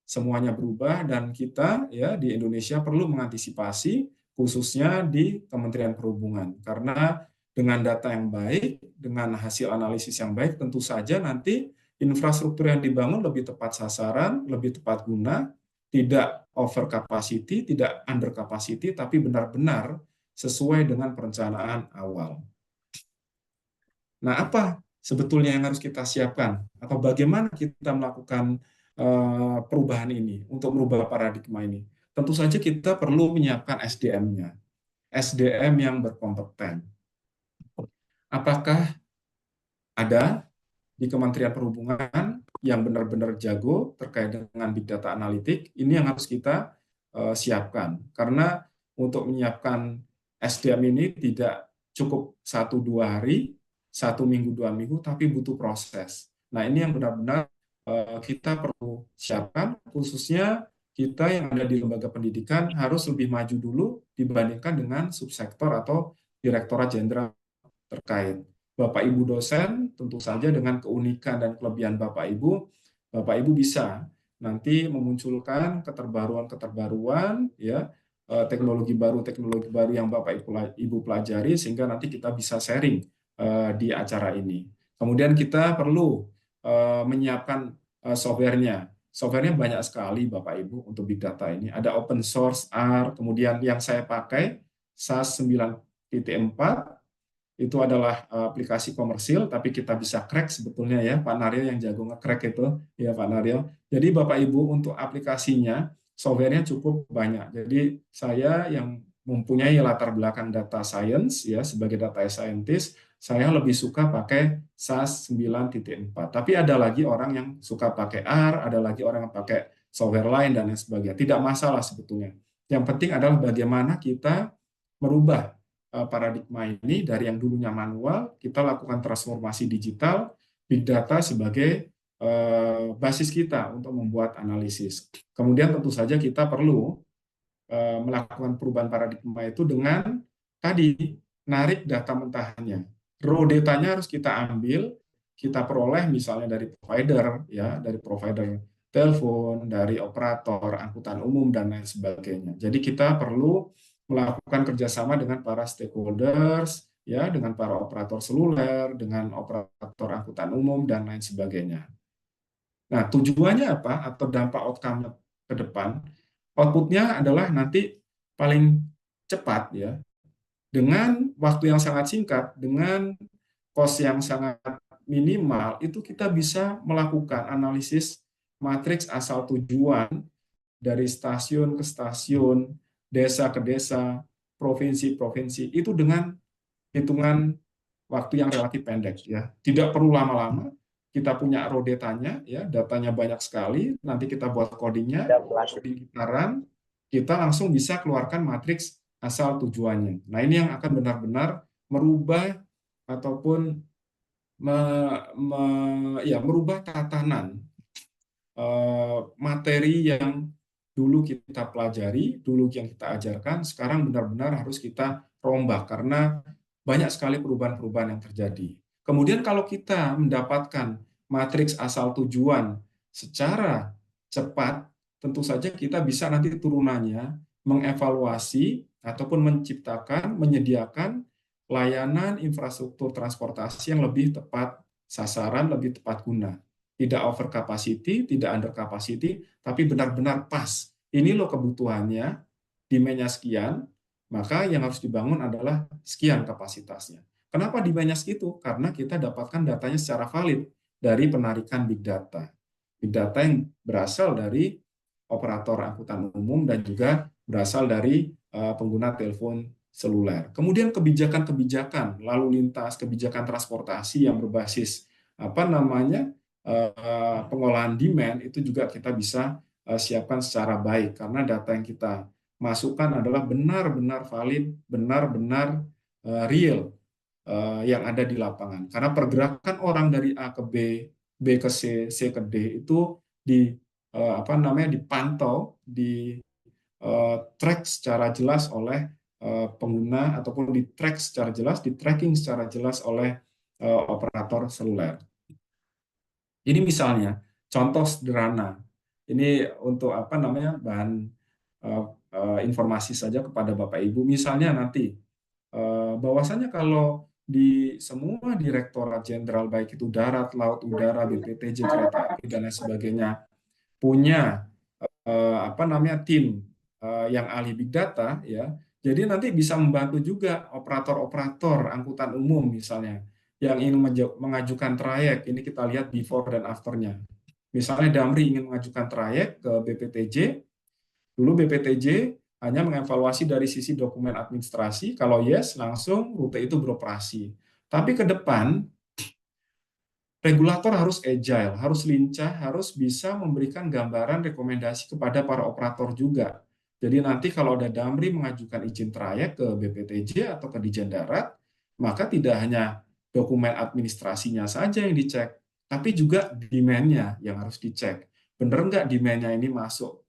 S1: semuanya berubah dan kita ya di Indonesia perlu mengantisipasi khususnya di Kementerian Perhubungan karena dengan data yang baik, dengan hasil analisis yang baik tentu saja nanti infrastruktur yang dibangun lebih tepat sasaran, lebih tepat guna, tidak over capacity, tidak under capacity, tapi benar-benar sesuai dengan perencanaan awal. Nah, apa sebetulnya yang harus kita siapkan? Atau bagaimana kita melakukan perubahan ini untuk merubah paradigma ini? Tentu saja kita perlu menyiapkan SDM-nya. SDM yang berkompeten. Apakah ada di Kementerian Perhubungan yang benar-benar jago terkait dengan big data analitik? Ini yang harus kita siapkan. Karena untuk menyiapkan SDM ini tidak cukup 1-2 hari, 1 minggu, 2 minggu, tapi butuh proses. Nah, ini yang benar-benar kita perlu siapkan, khususnya kita yang ada di lembaga pendidikan harus lebih maju dulu dibandingkan dengan subsektor atau direktorat jenderal terkait. Bapak Ibu dosen tentu saja dengan keunikan dan kelebihan Bapak Ibu bisa nanti memunculkan keterbaruan ya teknologi baru yang Bapak Ibu pelajari sehingga nanti kita bisa sharing di acara ini. Kemudian kita perlu menyiapkan softwarenya. Softwarenya banyak sekali Bapak Ibu untuk big data ini. Ada open source R, kemudian yang saya pakai SAS 9.4 itu adalah aplikasi komersil, tapi kita bisa crack sebetulnya ya, Pak Naryo yang jago nge-crack itu, ya Pak Naryo. Jadi Bapak Ibu untuk aplikasinya, softwarenya cukup banyak. Jadi saya yang mempunyai latar belakang data science ya sebagai data scientist, saya lebih suka pakai SAS 9.4. Tapi ada lagi orang yang suka pakai R, ada lagi orang yang pakai software lain dan lain sebagainya. Tidak masalah sebetulnya. Yang penting adalah bagaimana kita merubah paradigma ini dari yang dulunya manual, kita lakukan transformasi digital, big data sebagai basis kita untuk membuat analisis. Kemudian tentu saja kita perlu melakukan perubahan paradigma itu dengan tadi narik data mentahannya. Raw datanya harus kita ambil, kita peroleh misalnya dari provider ya, dari provider telepon, dari operator angkutan umum dan lain sebagainya. Jadi kita perlu melakukan kerjasama dengan para stakeholders, ya, dengan para operator seluler, dengan operator angkutan umum, dan lain sebagainya. Nah, tujuannya apa? Atau dampak outcome ke depan? Outputnya adalah nanti paling cepat, ya, dengan waktu yang sangat singkat, dengan cost yang sangat minimal, itu kita bisa melakukan analisis matriks asal tujuan dari stasiun ke stasiun, desa ke desa, provinsi-provinsi, itu dengan hitungan waktu yang relatif pendek ya. Tidak perlu lama-lama. Kita punya raw datanya ya, datanya banyak sekali. Nanti kita buat codingnya, coding kita run, kita langsung bisa keluarkan matriks asal tujuannya. Nah, ini yang akan benar-benar merubah ataupun merubah tatanan materi yang dulu kita pelajari, dulu yang kita ajarkan, sekarang benar-benar harus kita rombak karena banyak sekali perubahan-perubahan yang terjadi. Kemudian kalau kita mendapatkan matriks asal tujuan secara cepat, tentu saja kita bisa nanti turunannya mengevaluasi ataupun menciptakan, menyediakan layanan infrastruktur transportasi yang lebih tepat sasaran, lebih tepat guna. Tidak over capacity, tidak under capacity, tapi benar-benar pas. Ini loh kebutuhannya, demand-nya sekian, maka yang harus dibangun adalah sekian kapasitasnya. Kenapa demand-nya segitu? Karena kita dapatkan datanya secara valid dari penarikan big data. Big data yang berasal dari operator angkutan umum dan juga berasal dari pengguna telepon seluler. Kemudian kebijakan-kebijakan lalu lintas, kebijakan transportasi yang berbasis pengolahan demand itu juga kita bisa siapkan secara baik karena data yang kita masukkan adalah benar-benar valid, benar-benar real yang ada di lapangan. Karena pergerakan orang dari A ke B, B ke C, C ke D itu dipantau, di track secara jelas oleh pengguna ataupun di track secara jelas, di tracking secara jelas oleh operator seluler. Ini misalnya contoh sederhana. Ini untuk bahan informasi saja kepada Bapak Ibu. Misalnya nanti bahwasanya kalau di semua direktorat jenderal baik itu darat, laut, udara, BPTJ, kereta api dan lain sebagainya punya tim yang ahli big data ya. Jadi nanti bisa membantu juga operator-operator angkutan umum misalnya yang ingin mengajukan trayek. Ini kita lihat before dan after-nya. Misalnya Damri ingin mengajukan trayek ke BPTJ, dulu BPTJ hanya mengevaluasi dari sisi dokumen administrasi, kalau yes langsung rute itu beroperasi. Tapi ke depan regulator harus agile, harus lincah, harus bisa memberikan gambaran rekomendasi kepada para operator juga. Jadi nanti kalau ada Damri mengajukan izin trayek ke BPTJ atau ke Ditjen Darat, maka tidak hanya dokumen administrasinya saja yang dicek, tapi juga demand-nya yang harus dicek. Benar nggak demand-nya ini masuk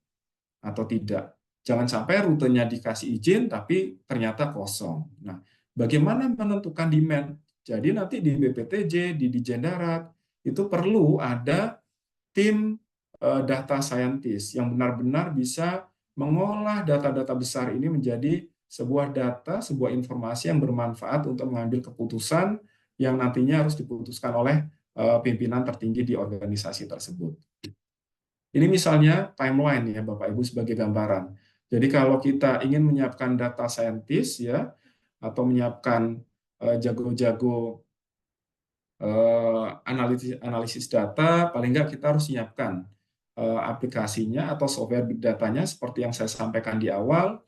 S1: atau tidak? Jangan sampai rutenya dikasih izin, tapi ternyata kosong. Nah, bagaimana menentukan demand? Jadi nanti di BPTJ, di Ditjen Darat, itu perlu ada tim data scientist yang benar-benar bisa mengolah data-data besar ini menjadi sebuah data, sebuah informasi yang bermanfaat untuk mengambil keputusan yang nantinya harus diputuskan oleh pimpinan tertinggi di organisasi tersebut. Ini misalnya timeline ya Bapak Ibu sebagai gambaran. Jadi kalau kita ingin menyiapkan data scientist ya atau menyiapkan jago-jago analisis data, paling nggak kita harus siapkan aplikasinya atau software big datanya seperti yang saya sampaikan di awal.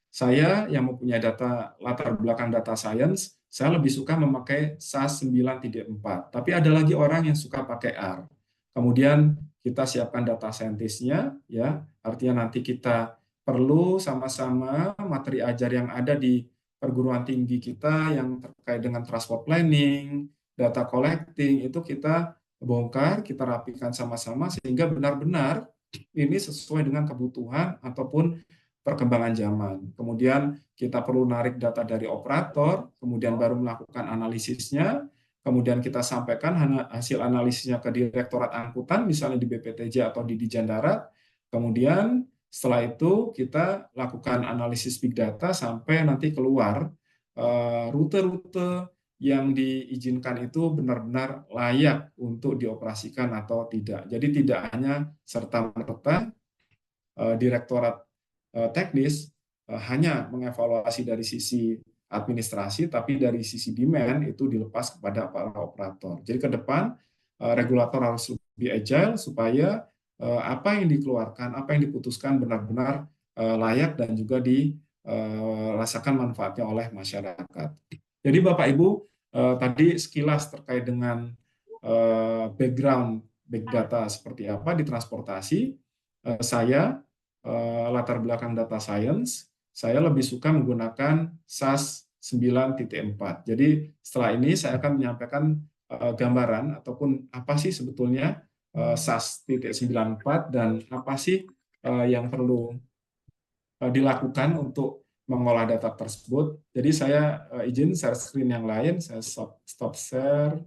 S1: Saya yang mempunyai data latar belakang data science, saya lebih suka memakai SAS 9.4. Tapi ada lagi orang yang suka pakai R. Kemudian kita siapkan data scientist-nya, ya. Artinya nanti kita perlu sama-sama materi ajar yang ada di perguruan tinggi kita yang terkait dengan transport planning, data collecting, itu kita bongkar, kita rapikan sama-sama sehingga benar-benar ini sesuai dengan kebutuhan ataupun perkembangan zaman. Kemudian kita perlu narik data dari operator, kemudian baru melakukan analisisnya, kemudian kita sampaikan hasil analisisnya ke Direktorat Angkutan, misalnya di BPTJ atau di Ditjen Darat. Kemudian setelah itu kita lakukan analisis big data sampai nanti keluar rute-rute yang diizinkan itu benar-benar layak untuk dioperasikan atau tidak. Jadi tidak hanya serta-merta Direktorat teknis hanya mengevaluasi dari sisi administrasi, tapi dari sisi demand itu dilepas kepada para operator. Jadi ke depan regulator harus lebih agile supaya apa yang dikeluarkan, apa yang diputuskan benar-benar layak dan juga dirasakan manfaatnya oleh masyarakat. Jadi Bapak Ibu, tadi sekilas terkait dengan background big data seperti apa di transportasi. Saya latar belakang data science, saya lebih suka menggunakan SAS 9.4. Jadi setelah ini saya akan menyampaikan gambaran ataupun apa sih sebetulnya SAS 9.4 dan apa sih yang perlu dilakukan untuk mengolah data tersebut. Jadi saya izin share screen yang lain, saya stop share.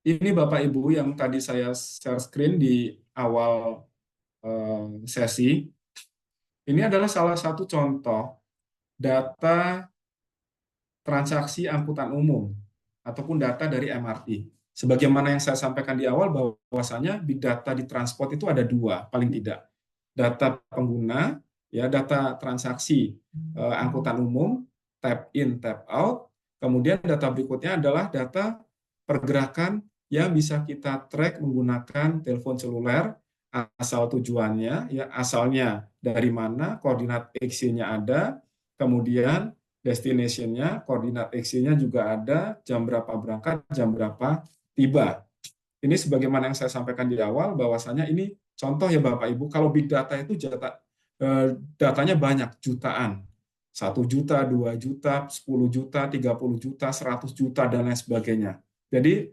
S1: Ini Bapak Ibu yang tadi saya share screen di awal sesi. Ini adalah salah satu contoh data transaksi angkutan umum ataupun data dari MRT. Sebagaimana yang saya sampaikan di awal bahwasanya big data di transport itu ada dua paling tidak. Data pengguna, ya data transaksi angkutan umum, tap in, tap out. Kemudian data berikutnya adalah data pergerakan yang bisa kita track menggunakan telepon seluler, asal tujuannya, ya asalnya dari mana, koordinat X-nya ada, kemudian destination-nya, koordinat X-nya juga ada, jam berapa berangkat, jam berapa tiba. Ini sebagaimana yang saya sampaikan di awal, bahwasanya ini contoh ya Bapak Ibu, kalau big data itu datanya banyak, jutaan. 1 juta, 2 juta, 10 juta, 30 juta, 100 juta, dan lain sebagainya. Jadi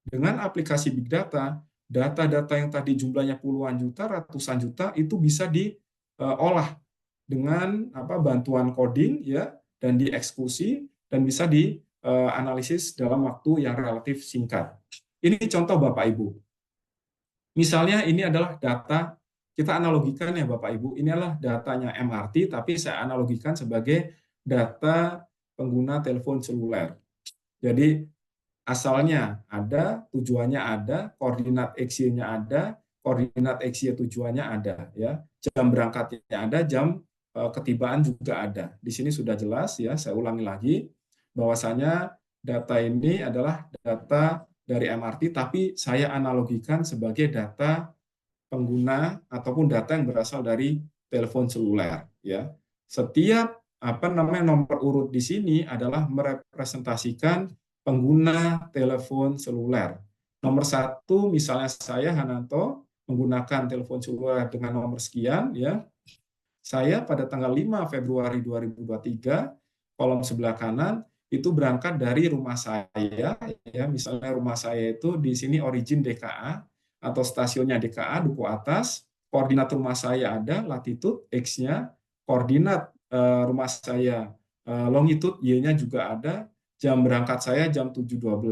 S1: dengan aplikasi big data, data-data yang tadi jumlahnya puluhan juta, ratusan juta, itu bisa diolah dengan bantuan coding ya, dan dieksekusi, dan bisa dianalisis dalam waktu yang relatif singkat. Ini contoh Bapak Ibu. Misalnya ini adalah data, kita analogikan ya Bapak Ibu, ini adalah datanya MRT, tapi saya analogikan sebagai data pengguna telepon seluler. Jadi asalnya ada, tujuannya ada, koordinat X-nya ada, koordinat X-Y tujuannya ada, ya. Jam berangkatnya ada, jam ketibaan juga ada. Di sini sudah jelas ya, saya ulangi lagi bahwasanya data ini adalah data dari MRT, tapi saya analogikan sebagai data pengguna ataupun data yang berasal dari telepon seluler, ya. Setiap nomor urut di sini adalah merepresentasikan pengguna telepon seluler. Nomor 1 misalnya saya Hananto menggunakan telepon seluler dengan nomor sekian, ya. Saya pada tanggal 5 Februari 2023, kolom sebelah kanan itu berangkat dari rumah saya, ya. Misalnya rumah saya itu di sini origin DKA atau stasiunnya DKA Duku Atas, koordinat rumah saya ada, latitude X-nya, koordinat rumah saya longitude Y-nya juga ada, jam berangkat saya jam 7.12.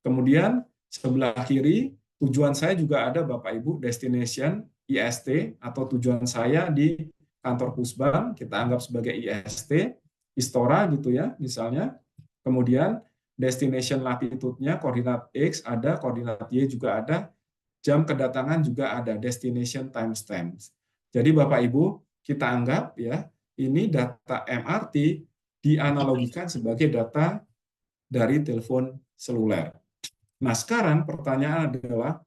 S1: Kemudian sebelah kiri tujuan saya juga ada Bapak Ibu, destination IST atau tujuan saya di kantor Pusbang, kita anggap sebagai IST, Istora gitu ya misalnya. Kemudian destination latitude-nya koordinat X ada, koordinat Y juga ada, jam kedatangan juga ada, destination timestamp. Jadi Bapak Ibu, kita anggap ya, ini data MRT dianalogikan sebagai data dari telepon seluler. Nah, sekarang pertanyaan adalah,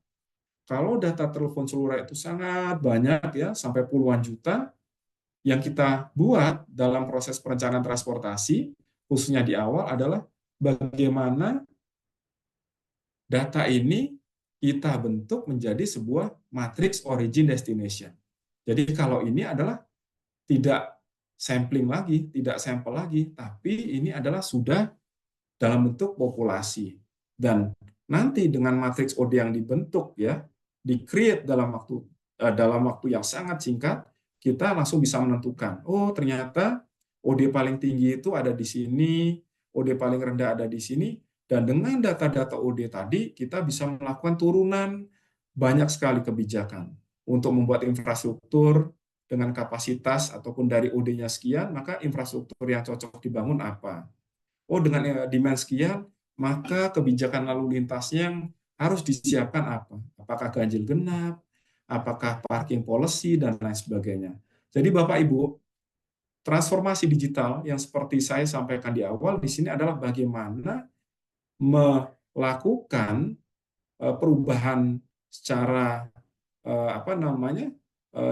S1: kalau data telepon seluler itu sangat banyak ya, sampai puluhan juta, yang kita buat dalam proses perencanaan transportasi, khususnya di awal adalah bagaimana data ini kita bentuk menjadi sebuah matriks origin destination. Jadi kalau ini adalah tidak sampling lagi, tidak sampel lagi, tapi ini adalah sudah dalam bentuk populasi. Dan nanti dengan matriks OD yang dibentuk ya, di-create dalam waktu yang sangat singkat, kita langsung bisa menentukan, oh ternyata OD paling tinggi itu ada di sini, OD paling rendah ada di sini, dan dengan data-data OD tadi kita bisa melakukan turunan banyak sekali kebijakan untuk membuat infrastruktur dengan kapasitas ataupun dari OD-nya sekian, maka infrastruktur yang cocok dibangun apa? Oh, dengan demand sekian, maka kebijakan lalu lintasnya yang harus disiapkan apa? Apakah ganjil genap, apakah parking policy, dan lain sebagainya. Jadi Bapak Ibu, transformasi digital yang seperti saya sampaikan di awal di sini adalah bagaimana melakukan perubahan secara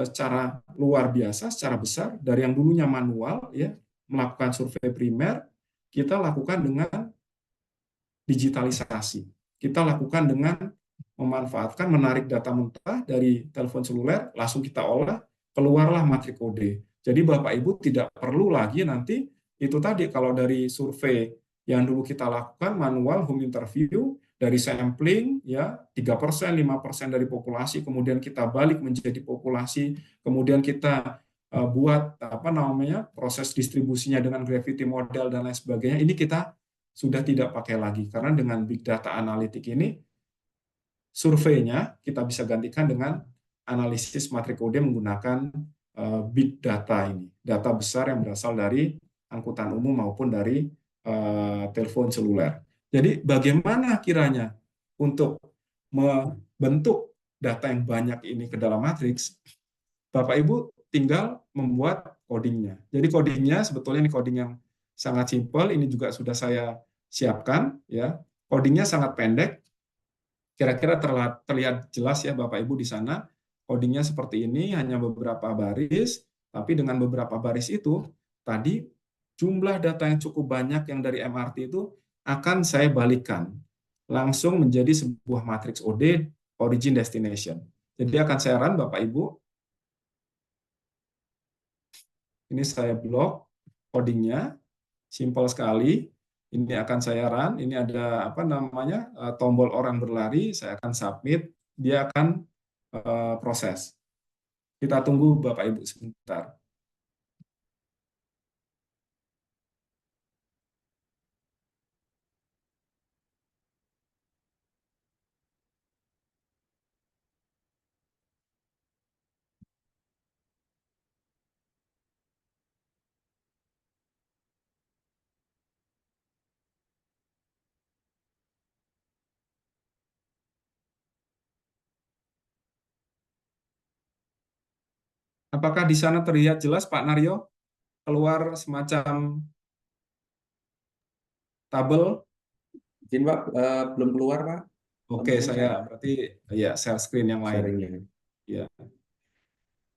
S1: secara luar biasa, secara besar dari yang dulunya manual ya melakukan survei primer, kita lakukan dengan digitalisasi. Kita lakukan dengan memanfaatkan menarik data mentah dari telepon seluler, langsung kita olah, keluarlah matrik OD. Jadi Bapak Ibu tidak perlu lagi nanti itu tadi kalau dari survei yang dulu kita lakukan manual home interview dari sampling ya 3%, 5% dari populasi, kemudian kita balik menjadi populasi, kemudian kita buat proses distribusinya dengan gravity model dan lain sebagainya. Ini kita sudah tidak pakai lagi karena dengan big data analitik ini surveinya kita bisa gantikan dengan analisis matrik OD menggunakan big data ini, data besar yang berasal dari angkutan umum maupun dari telepon seluler. Jadi bagaimana kiranya untuk membentuk data yang banyak ini ke dalam matriks? Bapak Ibu tinggal membuat codingnya. Jadi codingnya sebetulnya ini coding yang sangat simpel, ini juga sudah saya siapkan ya. Codingnya sangat pendek. Kira-kira terlihat jelas ya Bapak Ibu di sana. Codingnya seperti ini, hanya beberapa baris, tapi dengan beberapa baris itu tadi jumlah data yang cukup banyak yang dari MRT itu akan saya balikkan langsung menjadi sebuah matriks OD origin destination. Jadi akan saya run Bapak Ibu. Ini saya blok codingnya, simpel sekali. Ini akan saya run. Ini ada tombol orang berlari. Saya akan submit. Dia akan proses. Kita tunggu Bapak Ibu sebentar. Apakah di sana terlihat jelas Pak Naryo? Keluar semacam tabel?
S2: Izin Pak, belum keluar Pak.
S1: Oke, saya berarti ya share screen yang lain.
S2: Sharingnya.
S1: Ya.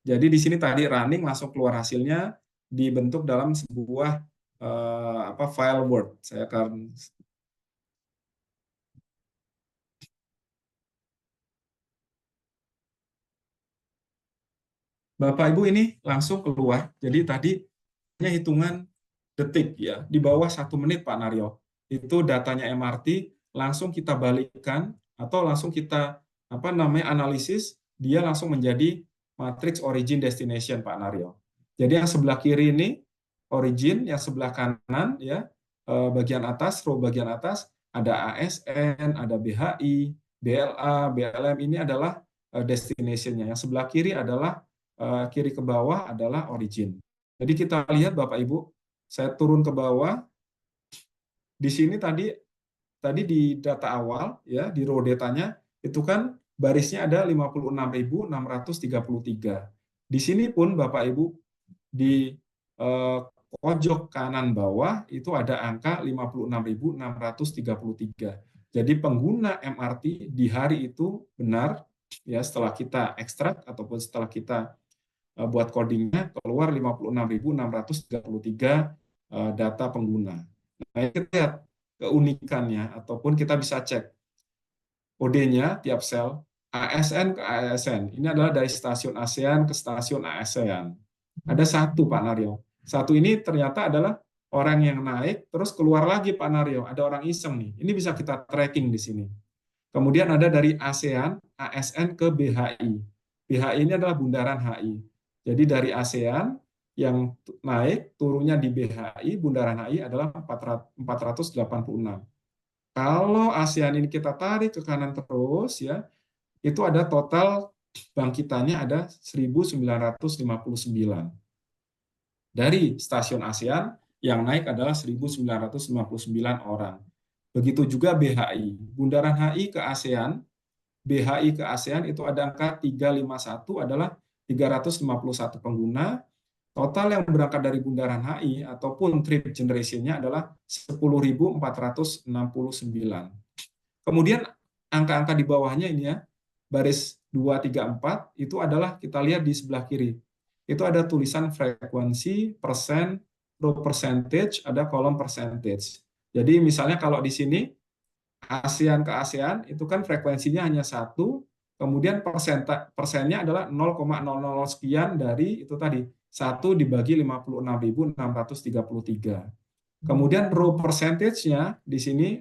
S1: Jadi di sini tadi running langsung keluar hasilnya dibentuk dalam sebuah file Word. Saya akan Bapak Ibu ini langsung keluar. Jadi tadi hanya hitungan detik ya, di bawah 1 menit Pak Naryo. Itu datanya MRT langsung kita balikkan atau langsung kita analisis, dia langsung menjadi matriks origin destination Pak Naryo. Jadi yang sebelah kiri ini origin, yang sebelah kanan ya bagian atas, row bagian atas ada ASN, ada BHI, BLA, BLM, ini adalah destination-nya. Yang sebelah kiri adalah kiri ke bawah adalah origin. Jadi kita lihat Bapak Ibu, saya turun ke bawah. Di sini tadi di data awal ya, di row datanya itu kan barisnya ada 56.633. Di sini pun Bapak Ibu di pojok kanan bawah itu ada angka 56.633. Jadi pengguna MRT di hari itu benar ya, setelah kita ekstrak ataupun setelah kita buat codingnya keluar 56.633 data pengguna. Nah, kita lihat keunikannya ataupun kita bisa cek OD-nya tiap sel ASN ke ASN. Ini adalah dari stasiun ASEAN ke stasiun ASEAN. Ada satu Pak Naryo. Satu ini ternyata adalah orang yang naik terus keluar lagi Pak Naryo. Ada orang iseng nih. Ini bisa kita tracking di sini. Kemudian ada dari ASEAN, ASN ke BHI. BHI ini adalah bundaran HI. Jadi dari ASEAN yang naik turunnya di BHI, bundaran HI adalah 486. Kalau ASEAN ini kita tarik ke kanan terus ya, itu ada total bangkitannya ada 1959. Dari stasiun ASEAN yang naik adalah 1959 orang. Begitu juga BHI. Bundaran HI ke ASEAN, BHI ke ASEAN itu ada angka 351 adalah 351 pengguna. Total yang berangkat dari bundaran HI ataupun trip generation-nya adalah 10.469. Kemudian angka-angka di bawahnya ini ya, baris 2, 3, 4, itu adalah kita lihat di sebelah kiri. Itu ada tulisan frekuensi, persen, row percentage, ada kolom percentage. Jadi misalnya kalau di sini ASEAN ke ASEAN itu kan frekuensinya hanya 1, kemudian persennya adalah 0,00 sekian dari itu tadi, 1 dibagi 56.633. Kemudian row percentage-nya di sini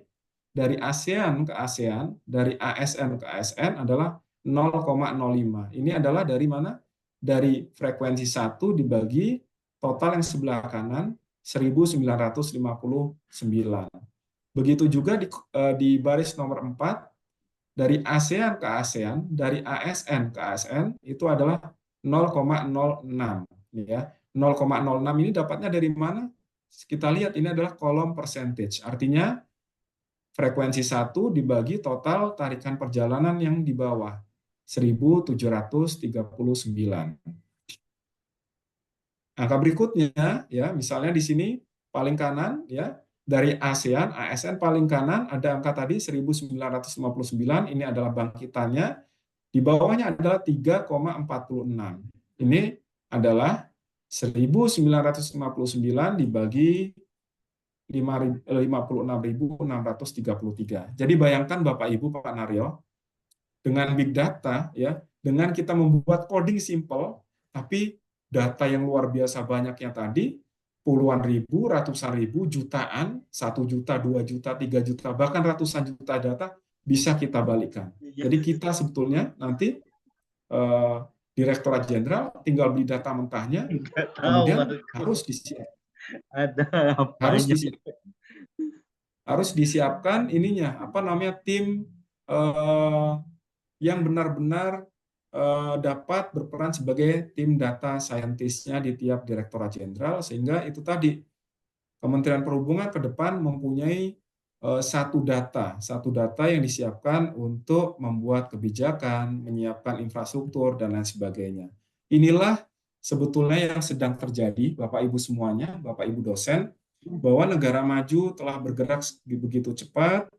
S1: dari ASEAN ke ASEAN, dari ASN ke ASN adalah 0,05. Ini adalah dari mana? Dari frekuensi 1 dibagi total yang sebelah kanan 1959. Begitu juga di baris nomor 4, dari ASEAN ke ASEAN, dari ASN ke ASN itu adalah 0,06. Ya. 0,06 ini dapatnya dari mana? Kita lihat ini adalah kolom percentage. Artinya frekuensi 1 dibagi total tarikan perjalanan yang di bawah 1739. Angka berikutnya ya, misalnya di sini paling kanan ya, dari ASEAN, ASN paling kanan ada angka tadi 1959, ini adalah bangkitannya. Di bawahnya adalah 3,46. Ini adalah 1959 dibagi 56.633. Jadi bayangkan Bapak Ibu Pak Naryo, dengan big data ya, dengan kita membuat coding simple, tapi data yang luar biasa banyaknya tadi, puluhan ribu, ratusan ribu, jutaan, 1 juta, 2 juta, 3 juta, bahkan ratusan juta data bisa kita balikkan. Jadi kita sebetulnya nanti Direktorat Jenderal tinggal beli data mentahnya, kemudian harus disiapkan. Harus disiapkan ininya, apa namanya, tim yang benar-benar dapat berperan sebagai tim data scientist-nya di tiap Direktorat Jenderal, sehingga itu tadi Kementerian Perhubungan ke depan mempunyai satu data yang disiapkan untuk membuat kebijakan, menyiapkan infrastruktur, dan lain sebagainya. Inilah sebetulnya yang sedang terjadi, Bapak Ibu semuanya, Bapak Ibu dosen, bahwa negara maju telah bergerak begitu cepat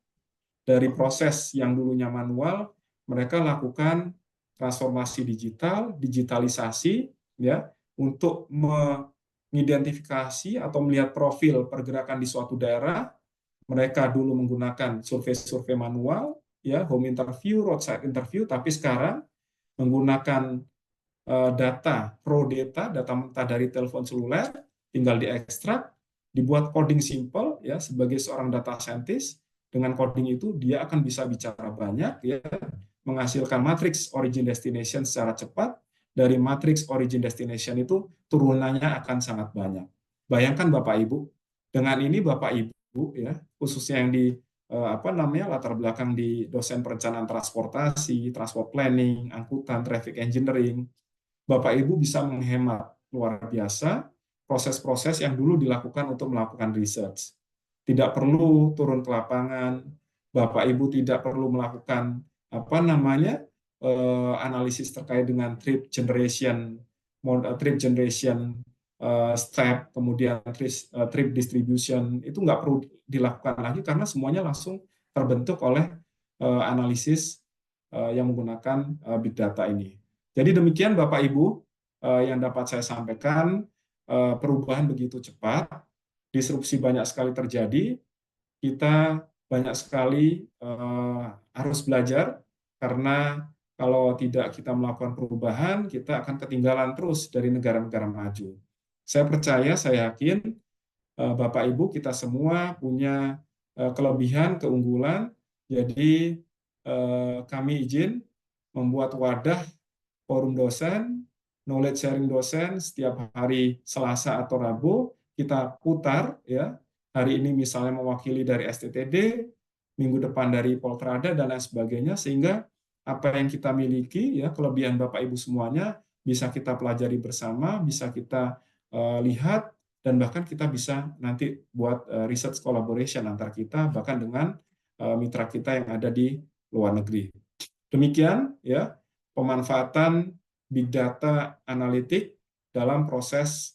S1: dari proses yang dulunya manual, mereka lakukan transformasi digital, digitalisasi, ya, untuk mengidentifikasi atau melihat profil pergerakan di suatu daerah. Mereka dulu menggunakan survei-survei manual, ya, home interview, roadside interview, tapi sekarang menggunakan data, raw data mentah dari telepon seluler, tinggal diekstrak, dibuat coding simple, ya, sebagai seorang data scientist. Dengan coding itu dia akan bisa bicara banyak, ya, menghasilkan matrix origin destination secara cepat. Dari matrix origin destination itu turunannya akan sangat banyak. Bayangkan Bapak Ibu, dengan ini Bapak Ibu, ya, khususnya yang di latar belakang di dosen perencanaan transportasi, transport planning, angkutan, traffic engineering, Bapak Ibu bisa menghemat luar biasa proses-proses yang dulu dilakukan untuk melakukan research. Tidak perlu turun ke lapangan, Bapak Ibu tidak perlu melakukan analisis terkait dengan trip generation step, kemudian trip distribution, itu nggak perlu dilakukan lagi karena semuanya langsung terbentuk oleh analisis yang menggunakan big data ini. Jadi demikian Bapak Ibu yang dapat saya sampaikan, perubahan begitu cepat, disrupsi banyak sekali terjadi, kita banyak sekali harus belajar, karena kalau tidak kita melakukan perubahan, kita akan ketinggalan terus dari negara-negara maju. Saya percaya, saya yakin Bapak Ibu kita semua punya kelebihan, keunggulan, jadi kami izin membuat wadah forum dosen, knowledge sharing dosen setiap hari Selasa atau Rabu kita putar, ya. Hari ini misalnya mewakili dari STTD, minggu depan dari Poltrada dan lain sebagainya, sehingga apa yang kita miliki, ya, kelebihan Bapak Ibu semuanya bisa kita pelajari bersama, bisa kita lihat, dan bahkan kita bisa nanti buat research collaboration antar kita, bahkan dengan mitra kita yang ada di luar negeri. Demikian, ya, pemanfaatan big data analitik dalam proses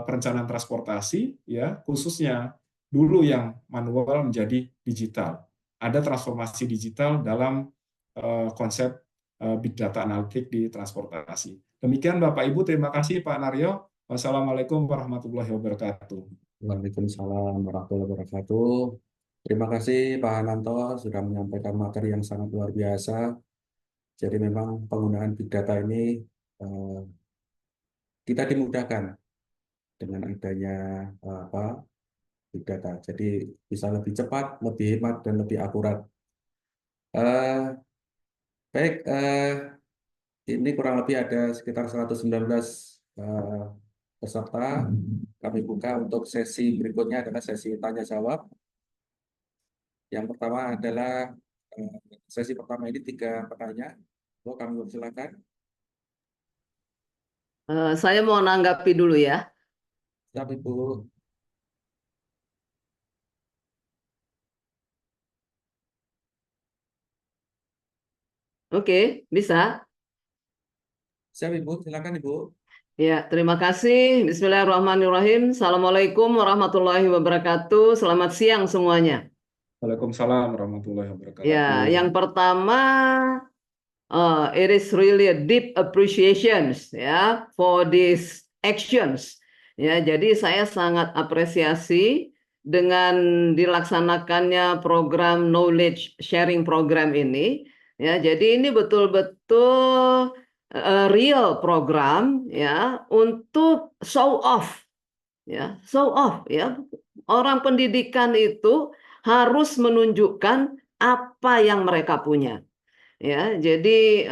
S1: perencanaan transportasi, ya, khususnya dulu yang manual menjadi digital. ada transformasi digital dalam konsep big data analitik di transportasi. Demikian Bapak Ibu, terima kasih Pak Naryo. Wassalamualaikum warahmatullahi wabarakatuh.
S2: Waalaikumsalam warahmatullahi wabarakatuh. Terima kasih Pak Hananto sudah menyampaikan materi yang sangat luar biasa. Jadi memang penggunaan big data ini kita dimudahkan dengan adanya big data. Jadi bisa lebih cepat, lebih hemat, dan lebih akurat. Baik, ini kurang lebih ada sekitar 119 peserta. Kami buka untuk sesi berikutnya adalah sesi tanya jawab. Yang pertama adalah sesi pertama ini 3 pertanyaan. Kami silakan.
S3: Saya mau menanggapi dulu ya.
S2: Siap Ibu.
S3: Oke, bisa.
S2: Siap Ibu, silakan Ibu.
S3: Ya, terima kasih. Bismillahirrahmanirrahim. Assalamualaikum warahmatullahi wabarakatuh. Selamat siang semuanya.
S1: Waalaikumsalam warahmatullahi wabarakatuh.
S3: Ya, yang pertama, it is really a deep appreciation ya for these actions. Ya, jadi saya sangat apresiasi dengan dilaksanakannya program knowledge sharing program ini. Ya, jadi ini betul-betul real program ya untuk show off ya, orang pendidikan itu harus menunjukkan apa yang mereka punya ya. Jadi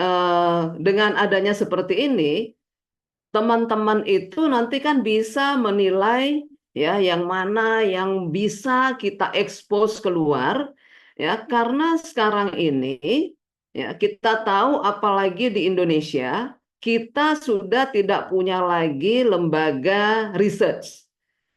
S3: dengan adanya seperti ini teman-teman itu nanti kan bisa menilai ya yang mana yang bisa kita expose keluar ya, karena sekarang ini ya kita tahu apalagi di Indonesia kita sudah tidak punya lagi lembaga research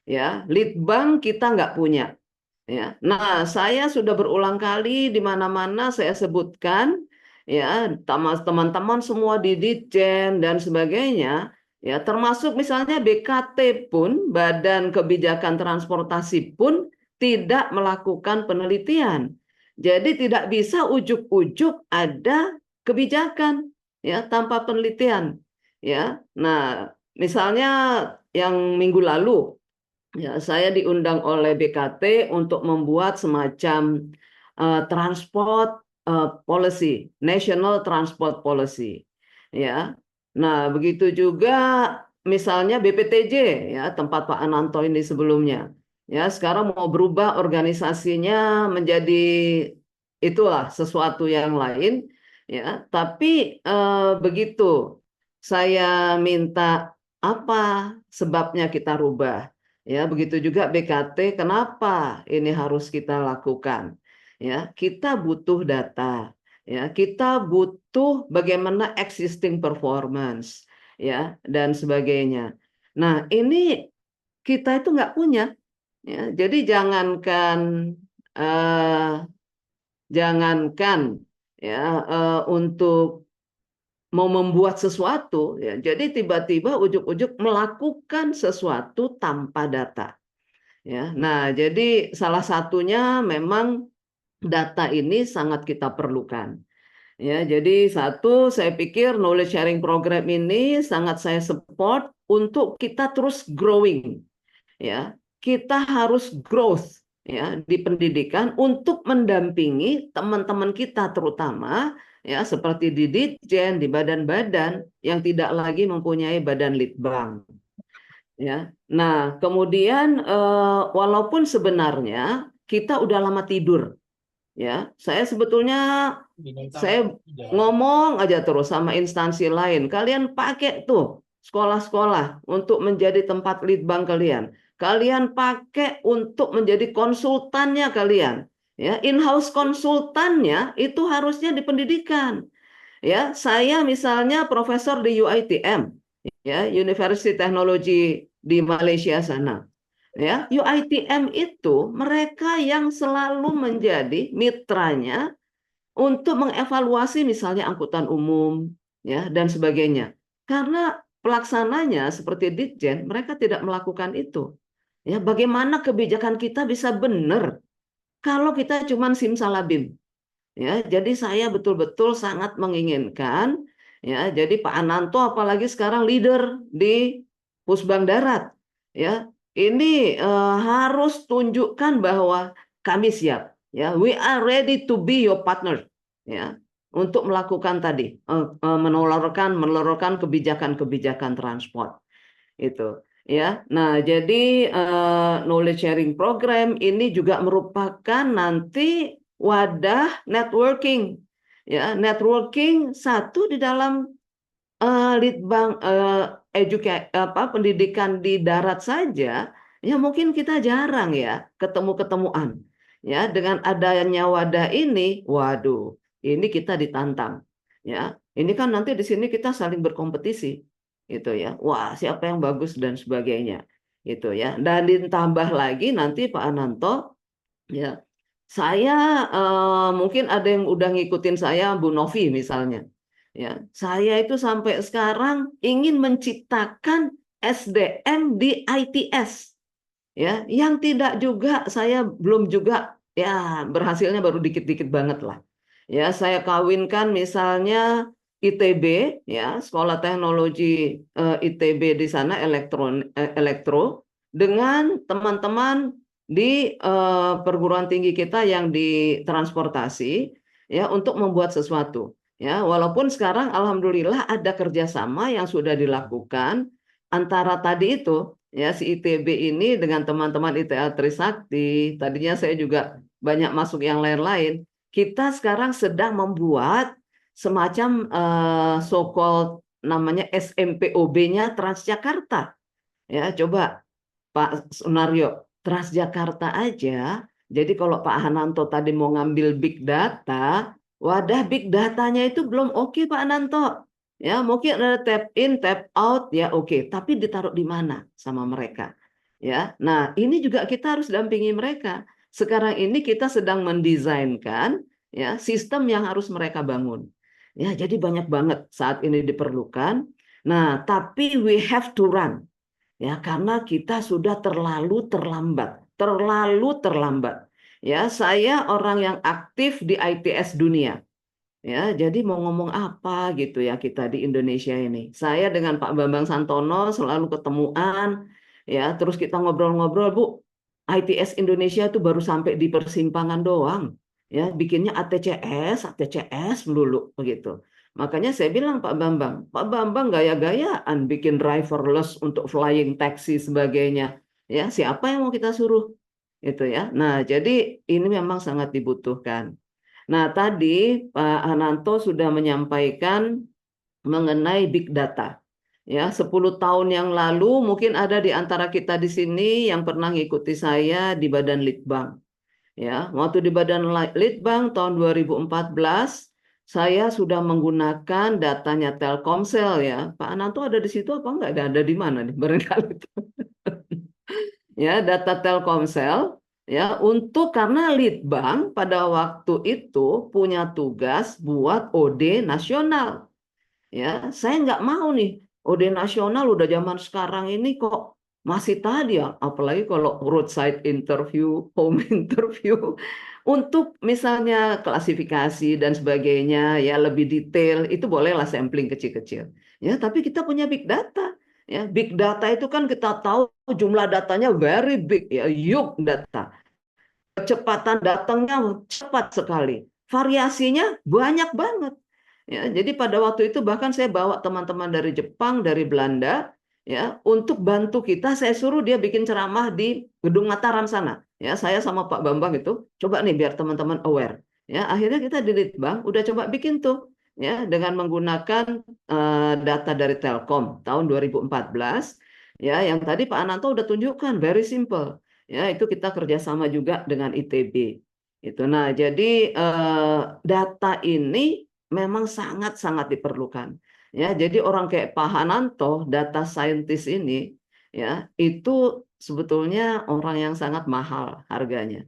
S3: ya, litbang kita nggak punya ya. Nah, saya sudah berulang kali di mana-mana saya sebutkan ya, teman-teman semua di Ditjen dan sebagainya ya, termasuk misalnya BKT pun, Badan Kebijakan Transportasi pun tidak melakukan penelitian. Jadi tidak bisa ujuk-ujuk ada kebijakan ya tanpa penelitian ya. Nah, misalnya yang minggu lalu ya, saya diundang oleh BKT untuk membuat semacam transport policy, national transport policy. Ya, nah begitu juga misalnya BPTJ ya, tempat Pak Ananto ini sebelumnya. Ya, sekarang mau berubah organisasinya menjadi itulah sesuatu yang lain. Ya, tapi begitu saya minta apa sebabnya kita rubah. Ya, begitu juga BKT, kenapa ini harus kita lakukan? Ya, kita butuh data. Ya, kita butuh bagaimana existing performance, ya, dan sebagainya. Nah, ini kita itu nggak punya. Ya, jadi jangankan ya untuk mau membuat sesuatu ya, jadi tiba-tiba ujuk-ujuk melakukan sesuatu tanpa data ya. Nah, jadi salah satunya memang data ini sangat kita perlukan ya. Jadi satu, saya pikir knowledge sharing program ini sangat saya support untuk kita terus growing ya. Kita harus growth ya di pendidikan untuk mendampingi teman-teman kita terutama ya, seperti di Ditjen, di badan-badan yang tidak lagi mempunyai badan litbang ya. Nah, kemudian walaupun sebenarnya kita udah lama tidur ya, saya sebetulnya saya ngomong aja terus sama instansi lain, kalian pakai tuh sekolah-sekolah untuk menjadi tempat litbang kalian. Kalian pakai untuk menjadi konsultannya kalian. Ya, in-house konsultannya itu harusnya di pendidikan. Ya, saya misalnya profesor di UiTM, ya, University Technology di Malaysia sana. Ya, UiTM itu mereka yang selalu menjadi mitranya untuk mengevaluasi misalnya angkutan umum ya dan sebagainya. Karena pelaksananya seperti Ditjen, mereka tidak melakukan itu. Ya, bagaimana kebijakan kita bisa benar kalau kita cuma simsalabim. Ya, jadi saya betul-betul sangat menginginkan, ya, jadi Pak Ananto apalagi sekarang leader di Pusbang Darat, ya, ini harus tunjukkan bahwa kami siap, ya, we are ready to be your partner, ya, untuk melakukan tadi menelurkan kebijakan-kebijakan transport itu. Ya, nah jadi knowledge sharing program ini juga merupakan nanti wadah networking, ya networking satu di dalam litbang pendidikan di darat saja, ya mungkin kita jarang ya ketemu-ketemuan, ya dengan adanya wadah ini, waduh, ini kita ditantang, ya ini kan nanti di sini kita saling berkompetisi itu ya. Wah, siapa yang bagus dan sebagainya. Itu ya. Dan ditambah lagi nanti Pak Ananto ya. Saya mungkin ada yang udah ngikutin saya Bu Novi misalnya. Ya, saya itu sampai sekarang ingin menciptakan SDM di ITS. Ya, yang tidak juga saya belum juga ya berhasilnya baru dikit-dikit banget lah. Ya, saya kawinkan misalnya ITB ya, Sekolah Teknologi ITB di sana elektro dengan teman-teman di perguruan tinggi kita yang di transportasi ya untuk membuat sesuatu. Ya, walaupun sekarang alhamdulillah ada kerjasama yang sudah dilakukan antara tadi itu ya si ITB ini dengan teman-teman ITA Trisakti, tadinya saya juga banyak masuk yang lain-lain. Kita sekarang sedang membuat semacam so-called namanya SMPOB-nya Transjakarta. Ya, coba Pak Sunario, Transjakarta aja. Jadi kalau Pak Hananto tadi mau ngambil big data, wadah big datanya itu belum oke Pak Hananto. Ya, mungkin ada tap in, tap out, ya oke. Tapi ditaruh di mana sama mereka? Ya, nah ini juga kita harus dampingi mereka. Sekarang ini kita sedang mendesainkan ya sistem yang harus mereka bangun. Ya, jadi banyak banget saat ini diperlukan. Nah, tapi we have to run. Ya, karena kita sudah terlalu terlambat. Ya, saya orang yang aktif di ITS dunia. Ya, jadi mau ngomong apa gitu ya kita di Indonesia ini. Saya dengan Pak Bambang Santono selalu ketemuan, ya, terus kita ngobrol-ngobrol, Bu. ITS Indonesia itu baru sampai di persimpangan doang, ya, bikinnya ATCS melulu begitu. Makanya saya bilang Pak Bambang gaya-gayaan bikin driverless untuk flying taxi sebagainya. Ya, siapa yang mau kita suruh? Itu ya. Nah, jadi ini memang sangat dibutuhkan. Nah, tadi Pak Hananto sudah menyampaikan mengenai big data. Ya, 10 tahun yang lalu mungkin ada di antara kita di sini yang pernah ngikuti saya di Badan Litbang. Ya, waktu di Badan Litbang tahun 2014 saya sudah menggunakan datanya Telkomsel ya. Pak Hananto ada di situ apa enggak? Ada di mana nih barangkali itu. Ya, data Telkomsel ya untuk karena Litbang pada waktu itu punya tugas buat OD nasional. Ya, saya nggak mau nih OD nasional udah zaman sekarang ini kok masih tadi ya, apalagi kalau roadside interview, home interview, untuk misalnya klasifikasi dan sebagainya ya lebih detail itu bolehlah sampling kecil-kecil. Ya, tapi kita punya big data. Ya, big data itu kan kita tahu jumlah datanya very big ya, huge data. Kecepatan datangnya cepat sekali. Variasinya banyak banget. Ya, jadi pada waktu itu bahkan saya bawa teman-teman dari Jepang, dari Belanda, ya, untuk bantu kita. Saya suruh dia bikin ceramah di Gedung Mataram sana. Ya, saya sama Pak Bambang itu coba nih biar teman-teman aware. Ya, akhirnya kita di Litbang udah coba bikin tuh, ya, dengan menggunakan data dari Telkom tahun 2014. Ya, yang tadi Pak Ananto udah tunjukkan, very simple. Ya, itu kita kerjasama juga dengan ITB. Itu. Nah, jadi data ini memang sangat-sangat diperlukan. Ya, jadi orang kayak Pak Hananto, data scientist ini, ya, itu sebetulnya orang yang sangat mahal harganya.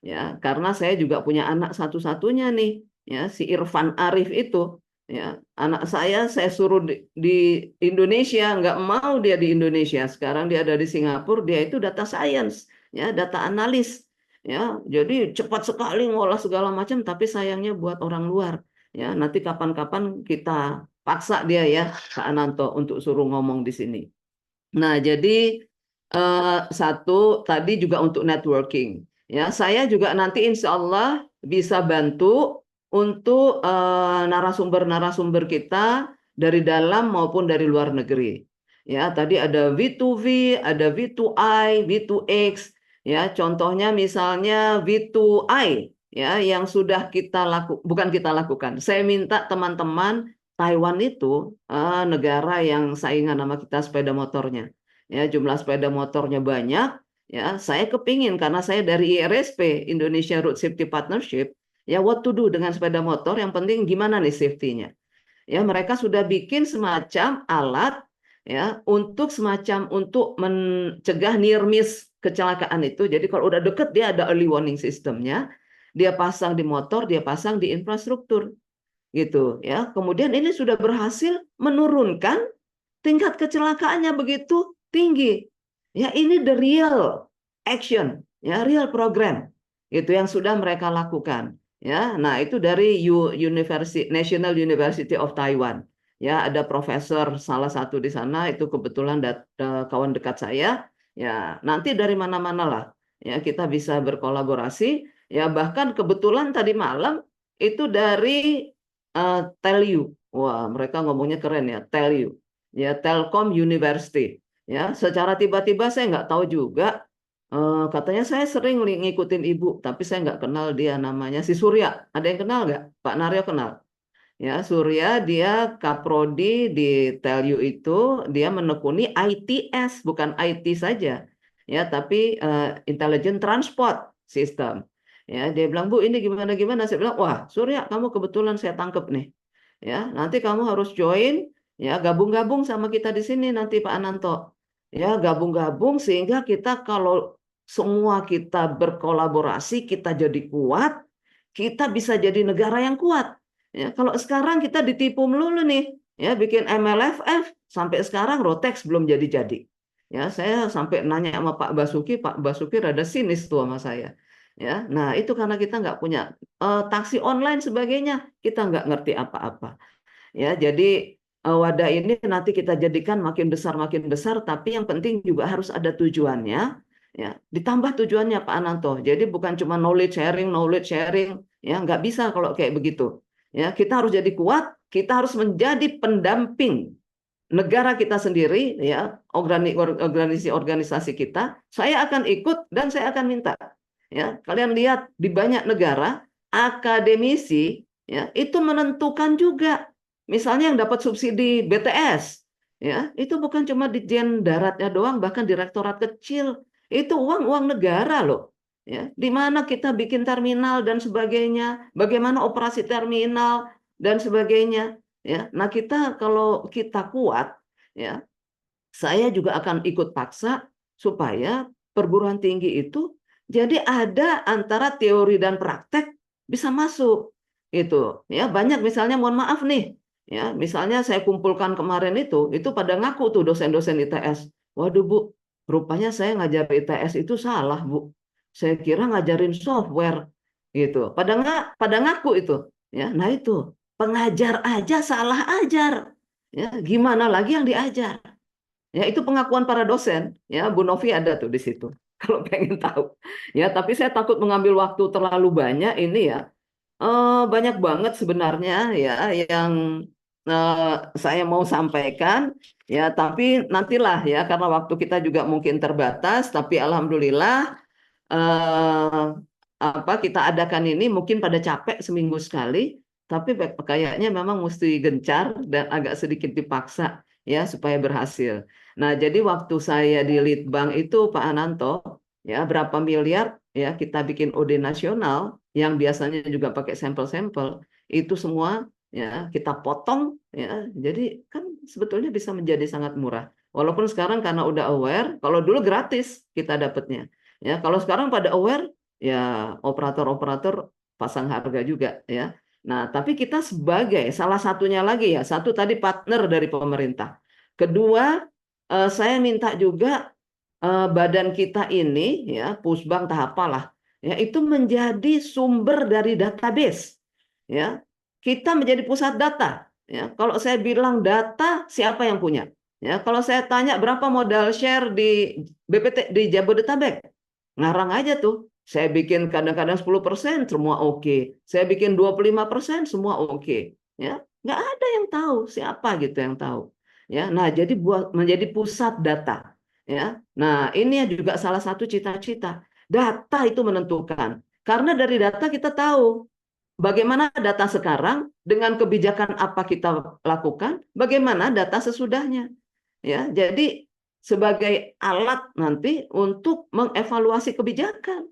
S3: Ya, karena saya juga punya anak satu-satunya nih, ya, si Irfan Arif itu, ya, anak saya suruh di Indonesia, nggak mau dia di Indonesia. Sekarang dia ada di Singapura, dia itu data science, ya, data analis. ya. Jadi cepat sekali ngolah segala macam, tapi sayangnya buat orang luar. Ya, nanti kapan-kapan kita paksa dia ya, Pak Ananto, untuk suruh ngomong di sini. Nah, jadi satu tadi juga untuk networking. Ya, saya juga nanti insya Allah bisa bantu untuk narasumber-narasumber kita dari dalam maupun dari luar negeri. Ya, tadi ada V2V, ada V2I, V2X. Ya, contohnya misalnya V2I, ya, yang sudah bukan kita lakukan. Saya minta teman-teman Taiwan itu negara yang saingan sama kita sepeda motornya. Ya, jumlah sepeda motornya banyak. Ya, saya kepingin karena saya dari IRSP, Indonesia Road Safety Partnership. Ya, what to do dengan sepeda motor? Yang penting gimana nih safety-nya? Ya, mereka sudah bikin semacam alat ya untuk mencegah near miss kecelakaan itu. Jadi kalau udah deket dia ada early warning sistemnya. Dia pasang di motor, dia pasang di infrastruktur gitu ya. Kemudian ini sudah berhasil menurunkan tingkat kecelakaannya begitu tinggi. Ya, ini the real action, ya, real program itu yang sudah mereka lakukan. Ya, nah itu dari National University of Taiwan. Ya, ada profesor salah satu di sana itu kebetulan kawan dekat saya. Ya, nanti dari mana-mana lah. Ya, kita bisa berkolaborasi. Ya, bahkan kebetulan tadi malam itu dari Telyu. Wah, mereka ngomongnya keren ya, Telyu. Ya, Telkom University. Ya, secara tiba-tiba saya nggak tahu juga. Katanya saya sering ngikutin ibu, tapi saya nggak kenal dia namanya si Surya. Ada yang kenal nggak? Pak Naryo kenal? Ya, Surya dia kaprodi di Telyu itu, dia menekuni ITS, bukan IT saja. Ya, tapi Intelligent Transport System. Ya, dia bilang, "Bu, ini gimana-gimana?" Saya bilang, "Wah, Surya, kamu kebetulan saya tangkep nih. Ya, nanti kamu harus join, ya, gabung-gabung sama kita di sini nanti Pak Ananto. Ya, gabung-gabung sehingga kita kalau semua kita berkolaborasi, kita jadi kuat, kita bisa jadi negara yang kuat. Ya, kalau sekarang kita ditipu melulu nih, ya, bikin MLFF sampai sekarang Rotex belum jadi-jadi. Ya, saya sampai nanya sama Pak Basuki rada sinis tuh sama saya. Ya, nah itu karena kita nggak punya taksi online sebagainya, kita nggak ngerti apa-apa. Ya, jadi wadah ini nanti kita jadikan makin besar, tapi yang penting juga harus ada tujuannya. Ya, ditambah tujuannya Pak Ananto. Jadi bukan cuma knowledge sharing, ya nggak bisa kalau kayak begitu. Ya, kita harus jadi kuat, kita harus menjadi pendamping negara kita sendiri, ya, organisasi kita. Saya akan ikut dan saya akan minta. Ya, kalian lihat di banyak negara akademisi ya itu menentukan juga. Misalnya yang dapat subsidi BTS, ya itu bukan cuma Ditjen Daratnya doang, bahkan direktorat kecil itu uang negara loh. Ya, di mana kita bikin terminal dan sebagainya, bagaimana operasi terminal dan sebagainya. Ya, nah kita kalau kita kuat, ya saya juga akan ikut paksa supaya perguruan tinggi itu jadi ada antara teori dan praktek bisa masuk itu ya. Banyak misalnya mohon maaf nih ya, misalnya saya kumpulkan kemarin itu pada ngaku tuh dosen-dosen ITS, waduh Bu, rupanya saya ngajar ITS itu salah Bu, saya kira ngajarin software gitu, pada ngaku itu ya. Nah itu pengajar aja salah ajar ya, gimana lagi yang diajar. Ya, itu pengakuan para dosen. Ya, Bu Novi ada tuh di situ. Kalau pengen tahu. Ya, tapi saya takut mengambil waktu terlalu banyak ini ya. Banyak banget sebenarnya ya yang saya mau sampaikan. Ya, tapi nantilah ya karena waktu kita juga mungkin terbatas. Tapi alhamdulillah eh, kita adakan ini mungkin pada capek seminggu sekali. Tapi kayaknya memang mesti gencar dan agak sedikit dipaksa ya supaya berhasil. Nah, jadi waktu saya di Litbang itu Pak Ananto, ya berapa miliar ya kita bikin OD nasional yang biasanya juga pakai sampel-sampel, itu semua ya kita potong ya. Jadi kan sebetulnya bisa menjadi sangat murah. Walaupun sekarang karena udah aware, kalau dulu gratis kita dapatnya. Ya, kalau sekarang pada aware ya operator-operator pasang harga juga ya. Nah, tapi kita sebagai salah satunya lagi ya, satu tadi partner dari pemerintah. Kedua, saya minta juga badan kita ini ya Pusbang tahap apalah ya itu menjadi sumber dari database, ya. Kita menjadi pusat data, ya. Kalau saya bilang data, siapa yang punya? Ya, kalau saya tanya berapa modal share di BPT di Jabodetabek, ngarang aja tuh. Saya bikin kadang-kadang 10%, semua oke. Saya bikin 25%, semua oke. Ya, nggak ada yang tahu siapa gitu yang tahu. Ya, nah jadi buat menjadi pusat data. Ya, nah ini juga salah satu cita-cita. Data itu menentukan. Karena dari data kita tahu bagaimana data sekarang dengan kebijakan apa kita lakukan, bagaimana data sesudahnya. Ya, jadi sebagai alat nanti untuk mengevaluasi kebijakan.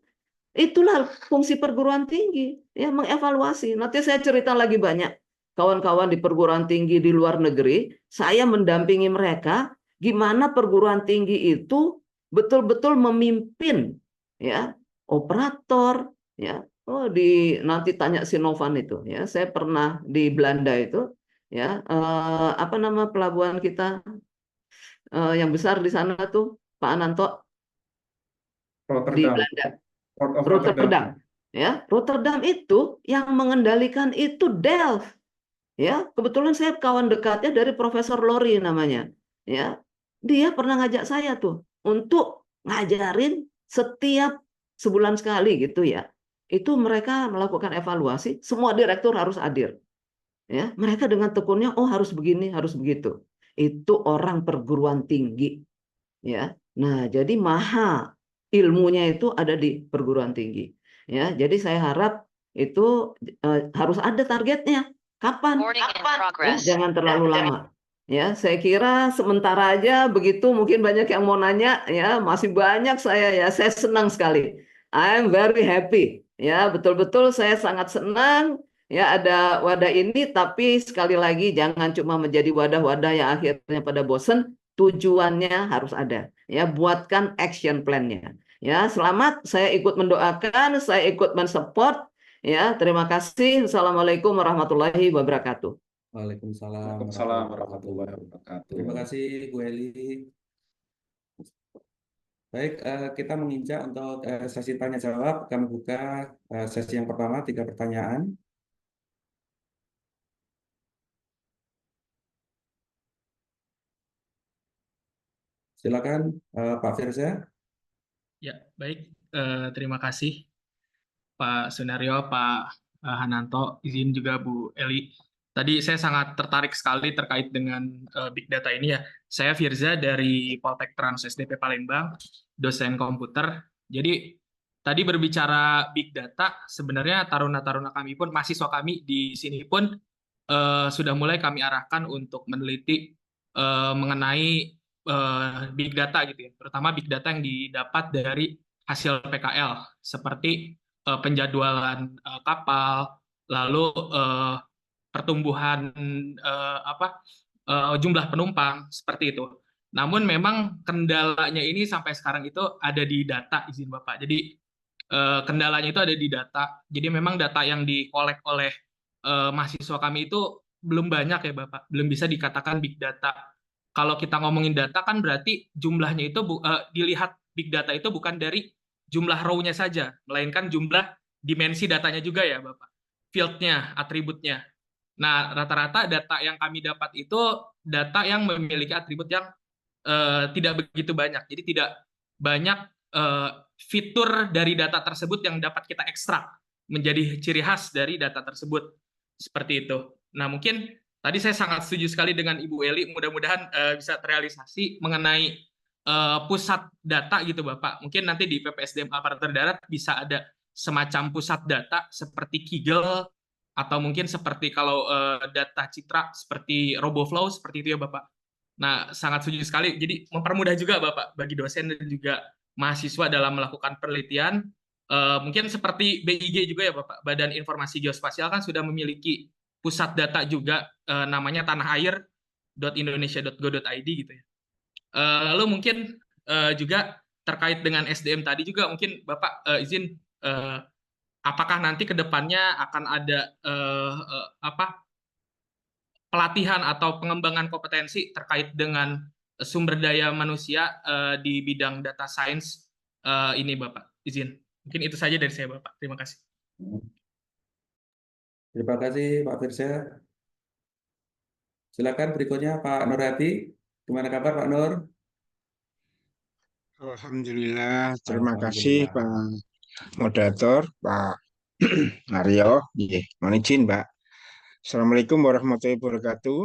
S3: Itulah fungsi perguruan tinggi, ya mengevaluasi. Nanti saya cerita lagi banyak kawan-kawan di perguruan tinggi di luar negeri, saya mendampingi mereka gimana perguruan tinggi itu betul-betul memimpin ya operator ya. Oh nanti tanya Sinovan itu ya. Saya pernah di Belanda itu ya apa nama pelabuhan kita yang besar di sana tuh Pak Ananto di
S1: Rotterdam,
S3: Belanda.
S1: Port of Rotterdam.
S3: Rotterdam, ya. Rotterdam itu yang mengendalikan itu Delft, ya. Kebetulan saya kawan dekatnya dari Profesor Lori namanya, ya. Dia pernah ngajak saya tuh untuk ngajarin setiap sebulan sekali gitu ya. Itu mereka melakukan evaluasi, semua direktur harus hadir, ya. Mereka dengan tekunnya, oh harus begini, harus begitu. Itu orang perguruan tinggi, ya. Nah, jadi mahal ilmunya itu ada di perguruan tinggi. Ya, jadi saya harap itu harus ada targetnya. Kapan? Ya, jangan terlalu lama. Ya, saya kira sementara aja begitu. Mungkin banyak yang mau nanya. Ya, masih banyak saya ya. Saya senang sekali. I'm very happy. Ya, betul-betul saya sangat senang. Ya, ada wadah ini. Tapi sekali lagi jangan cuma menjadi wadah-wadah yang akhirnya pada bosen. Tujuannya harus ada. Ya, buatkan action plan-nya. Ya, selamat. Saya ikut mendoakan. Saya ikut mensupport. Ya, terima kasih. Assalamualaikum warahmatullahi wabarakatuh.
S2: Waalaikumsalam
S1: Waalaikumsalam
S2: warahmatullahi
S1: warahmatullahi
S2: wabarakatuh.
S1: wabarakatuh.
S2: Terima kasih Bu Eli. Baik, kita menginjak untuk sesi tanya jawab. Kami buka sesi yang pertama, 3 pertanyaan. Silakan Pak Firza.
S4: Ya, baik. Terima kasih Pak Sunario, Pak Hananto, izin juga Bu Eli. Tadi saya sangat tertarik sekali terkait dengan Big Data ini ya. Saya Firza dari Poltek Trans SDP Palembang, dosen komputer. Jadi tadi berbicara Big Data, sebenarnya taruna-taruna kami pun, mahasiswa kami di sini pun sudah mulai kami arahkan untuk meneliti mengenai Big Data gitu ya. Terutama Big Data yang didapat dari hasil PKL, seperti penjadwalan kapal, lalu pertumbuhan jumlah penumpang seperti itu. Namun memang kendalanya ini sampai sekarang itu ada di data, izin Bapak. Jadi kendalanya itu ada di data. Jadi memang data yang dikolek oleh mahasiswa kami itu belum banyak ya Bapak. Belum bisa dikatakan big data. Kalau kita ngomongin data kan berarti jumlahnya itu dilihat big data itu bukan dari jumlah row-nya saja, melainkan jumlah dimensi datanya juga ya Bapak. Field-nya, atributnya. Nah, rata-rata data yang kami dapat itu data yang memiliki atribut yang tidak begitu banyak. Jadi tidak banyak fitur dari data tersebut yang dapat kita ekstrak menjadi ciri khas dari data tersebut. Seperti itu. Nah, mungkin tadi saya sangat setuju sekali dengan Ibu Eli. Mudah-mudahan bisa terrealisasi mengenai pusat data gitu Bapak. Mungkin nanti di PPSDM Aparatur Darat bisa ada semacam pusat data seperti Kigel, atau mungkin seperti kalau data citra seperti RoboFlow, seperti itu ya Bapak. Nah, sangat setuju sekali. Jadi mempermudah juga Bapak bagi dosen dan juga mahasiswa dalam melakukan penelitian. Mungkin seperti BIG juga ya Bapak, Badan Informasi Geospasial kan sudah memiliki pusat data juga, namanya tanahair.indonesia.go.id gitu ya. Lalu mungkin juga terkait dengan SDM tadi juga mungkin Bapak izin, apakah nanti ke depannya akan ada pelatihan atau pengembangan kompetensi terkait dengan sumber daya manusia di bidang data science ini Bapak, izin. Mungkin itu saja dari saya, Bapak. Terima kasih.
S2: Terima kasih Pak Firsa. Silakan berikutnya Pak Nur Hadi. Gimana kabar Pak Nur?
S5: Alhamdulillah, terima kasih
S2: Alhamdulillah.
S5: Pak Moderator, Pak Aryo. Nggih, mohon izin, Pak. Assalamualaikum warahmatullahi wabarakatuh.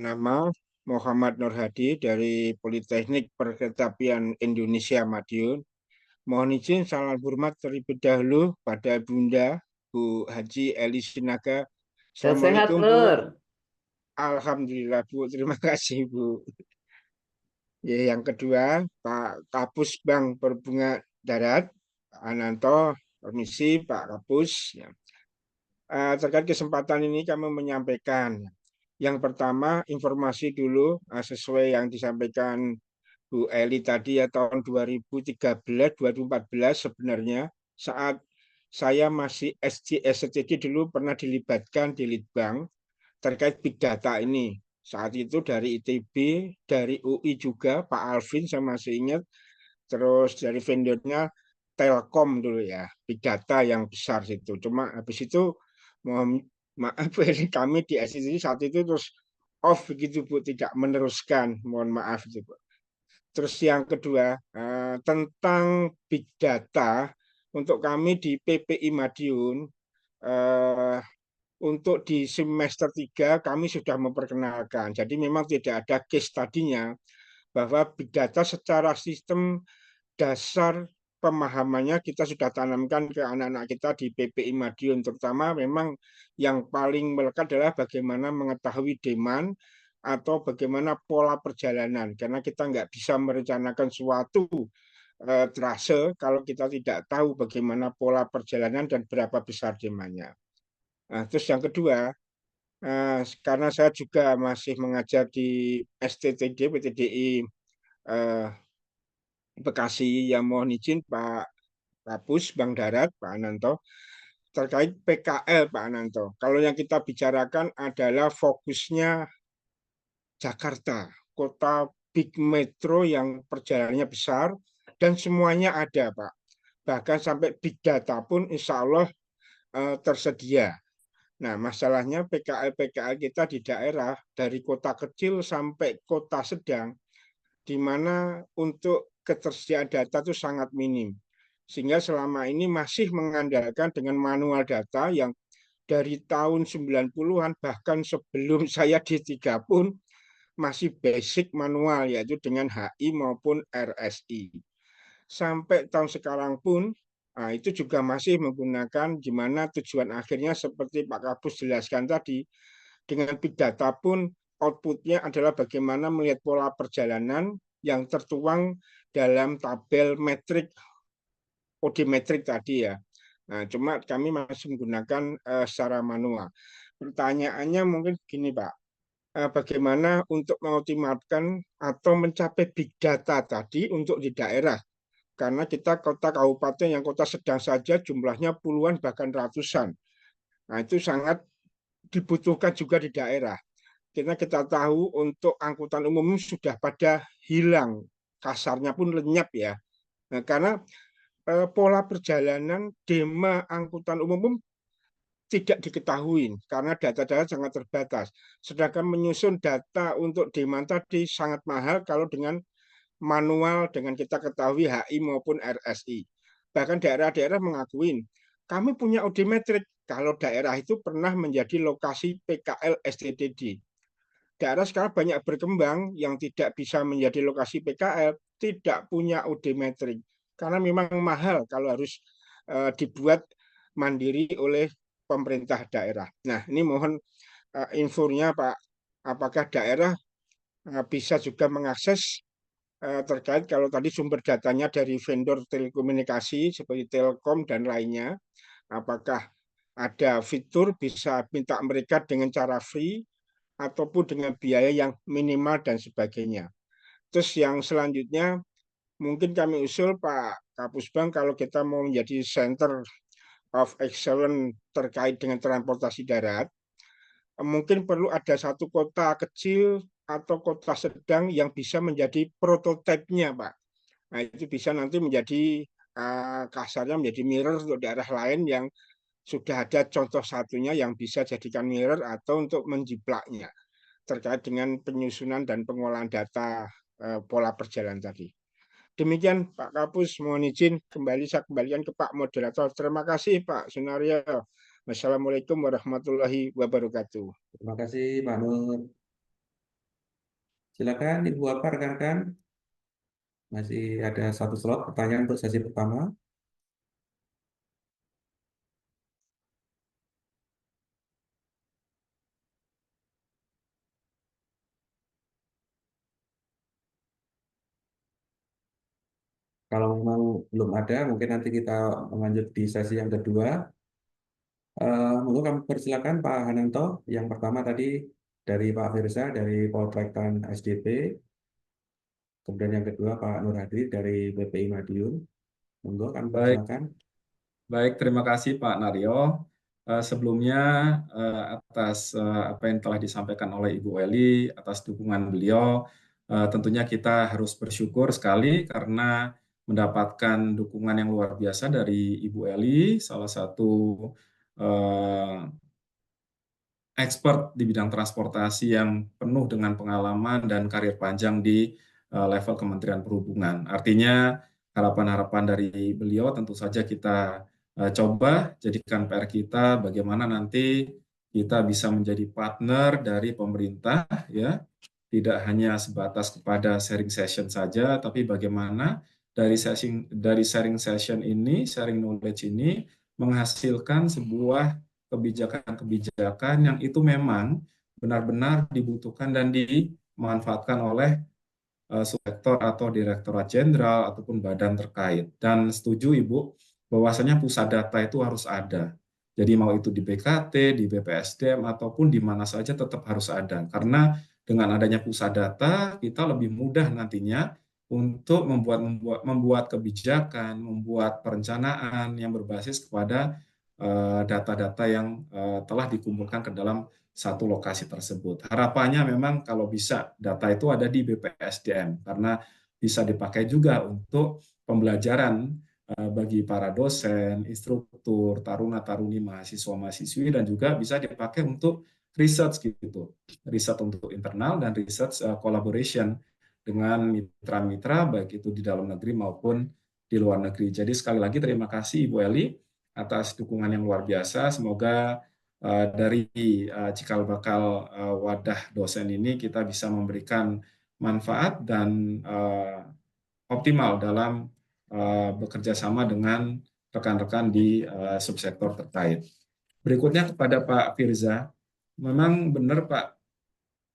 S5: Nama Muhammad Nur Hadi dari Politeknik Perkeretapian Indonesia Madiun. Mohon izin salam hormat terlebih dahulu pada Bunda Bu Haji Eli Sinaga.
S3: Sehat
S5: Assalamualaikum Bu.
S3: Nur.
S5: Alhamdulillah Bu, terima kasih Bu. Ya, yang kedua, Pak Kapus Bank Perhubungan Darat, Pak Ananto, Permisi, Pak Kapus. Ya. Terkait kesempatan ini kami menyampaikan. Yang pertama, informasi dulu sesuai yang disampaikan Bu Eli tadi ya, tahun 2013, 2014 sebenarnya saat saya masih STD dulu pernah dilibatkan di Litbang terkait big data ini. Saat itu dari ITB, dari UI juga, Pak Alvin saya masih ingat, terus dari vendornya Telkom dulu ya, big data yang besar situ. Cuma habis itu mohon maaf kami di STD saat itu terus off begitu Bu, tidak meneruskan, mohon maaf itu Bu. Terus yang kedua tentang big data untuk kami di PPI Madiun untuk di semester 3 kami sudah memperkenalkan. Jadi memang tidak ada case tadinya bahwa big data secara sistem dasar pemahamannya kita sudah tanamkan ke anak-anak kita di PPI Madiun. Terutama memang yang paling melekat adalah bagaimana mengetahui demand atau bagaimana pola perjalanan. Karena kita nggak bisa merencanakan suatu trase kalau kita tidak tahu bagaimana pola perjalanan dan berapa besar demandnya. Nah, terus yang kedua, karena saya juga masih mengajar di STTD, PTDI Bekasi, yang mohon izin Pak Kapus, Bank Darat, Pak Ananto, terkait PKL Pak Ananto. Kalau yang kita bicarakan adalah fokusnya Jakarta, kota big metro yang perjalanannya besar, dan semuanya ada Pak. Bahkan sampai big data pun insya Allah tersedia. Nah, masalahnya PKL-PKL kita di daerah dari kota kecil sampai kota sedang, di mana untuk ketersediaan data itu sangat minim. Sehingga selama ini masih mengandalkan dengan manual data yang dari tahun 90-an, bahkan sebelum saya D3 pun masih basic manual, yaitu dengan HI maupun RSI. Sampai tahun sekarang pun nah, itu juga masih menggunakan gimana tujuan akhirnya seperti Pak Kapus jelaskan tadi, dengan big data pun outputnya adalah bagaimana melihat pola perjalanan yang tertuang dalam tabel metrik, odimetrik tadi ya. Nah, cuma kami masih menggunakan secara manual. Pertanyaannya mungkin gini Pak, bagaimana untuk mengoptimalkan atau mencapai big data tadi untuk di daerah? Karena kita kota kabupaten yang kota sedang saja jumlahnya puluhan bahkan ratusan. Nah, itu sangat dibutuhkan juga di daerah. Karena kita tahu untuk angkutan umum sudah pada hilang, kasarnya pun lenyap ya. Nah, karena pola perjalanan dema angkutan umum tidak diketahui karena data-data sangat terbatas. Sedangkan menyusun data untuk demand tadi sangat mahal kalau dengan manual dengan kita ketahui HI maupun RSI. Bahkan daerah-daerah mengakui, kami punya odimetrik kalau daerah itu pernah menjadi lokasi PKL STTD. Daerah sekarang banyak berkembang yang tidak bisa menjadi lokasi PKL, tidak punya odimetrik. Karena memang mahal kalau harus dibuat mandiri oleh pemerintah daerah. Nah, ini mohon infonya Pak, apakah daerah bisa juga mengakses terkait kalau tadi sumber datanya dari vendor telekomunikasi seperti Telkom dan lainnya, apakah ada fitur bisa minta mereka dengan cara free ataupun dengan biaya yang minimal dan sebagainya. Terus yang selanjutnya mungkin kami usul Pak Kapus Bank kalau kita mau menjadi center of excellence terkait dengan transportasi darat, mungkin perlu ada satu kota kecil atau kota sedang yang bisa menjadi prototipenya, Pak. Nah, itu bisa nanti menjadi kasarnya menjadi mirror untuk daerah lain yang sudah ada contoh satunya yang bisa jadikan mirror atau untuk menjiplaknya terkait dengan penyusunan dan pengolahan data pola perjalanan tadi. Demikian Pak Kapus, mohon izin saya kembalikan ke Pak Moderator. Terima kasih Pak Sunaryo. Wassalamualaikum warahmatullahi wabarakatuh.
S2: Terima kasih Pak Nur. Silakan Ibu apa rekan-rekan. Masih ada satu slot pertanyaan untuk sesi pertama. Kalau memang belum ada, mungkin nanti kita lanjut di sesi yang kedua. Monggo kami persilakan Pak Hananto. Yang pertama tadi dari Pak Firza dari Poltrekan SDP. Kemudian yang kedua Pak Nur Hadi dari BPI Madiun. Monggo kami persilakan.
S1: Baik, terima kasih Pak Naryo. Sebelumnya atas apa yang telah disampaikan oleh Ibu Eli, atas dukungan beliau, tentunya kita harus bersyukur sekali karena mendapatkan dukungan yang luar biasa dari Ibu Eli, salah satu expert di bidang transportasi yang penuh dengan pengalaman dan karir panjang di level Kementerian Perhubungan. Artinya harapan-harapan dari beliau tentu saja kita coba jadikan PR kita bagaimana nanti kita bisa menjadi partner dari pemerintah, ya, tidak hanya sebatas kepada sharing session saja, tapi bagaimana dari sharing session ini, sharing knowledge ini menghasilkan sebuah kebijakan-kebijakan yang itu memang benar-benar dibutuhkan dan dimanfaatkan oleh subsektor atau direktorat jenderal ataupun badan terkait. Dan setuju Ibu, bahwasanya pusat data itu harus ada. Jadi mau itu di BKT, di BPSDM, ataupun di mana saja tetap harus ada. Karena dengan adanya pusat data, kita lebih mudah nantinya untuk membuat kebijakan, membuat perencanaan yang berbasis kepada data-data yang telah dikumpulkan ke dalam satu lokasi tersebut. Harapannya memang kalau bisa data itu ada di BPSDM karena bisa dipakai juga untuk pembelajaran bagi para dosen, instruktur, taruna-taruni, mahasiswa-mahasiswi, dan juga bisa dipakai untuk research gitu, riset untuk internal dan research collaboration dengan mitra-mitra baik itu di dalam negeri maupun di luar negeri. Jadi sekali lagi terima kasih Ibu Eli atas dukungan yang luar biasa. Semoga dari cikal bakal wadah dosen ini kita bisa memberikan manfaat dan optimal dalam bekerja sama dengan rekan-rekan di subsektor terkait. Berikutnya kepada Pak Firza, memang benar Pak,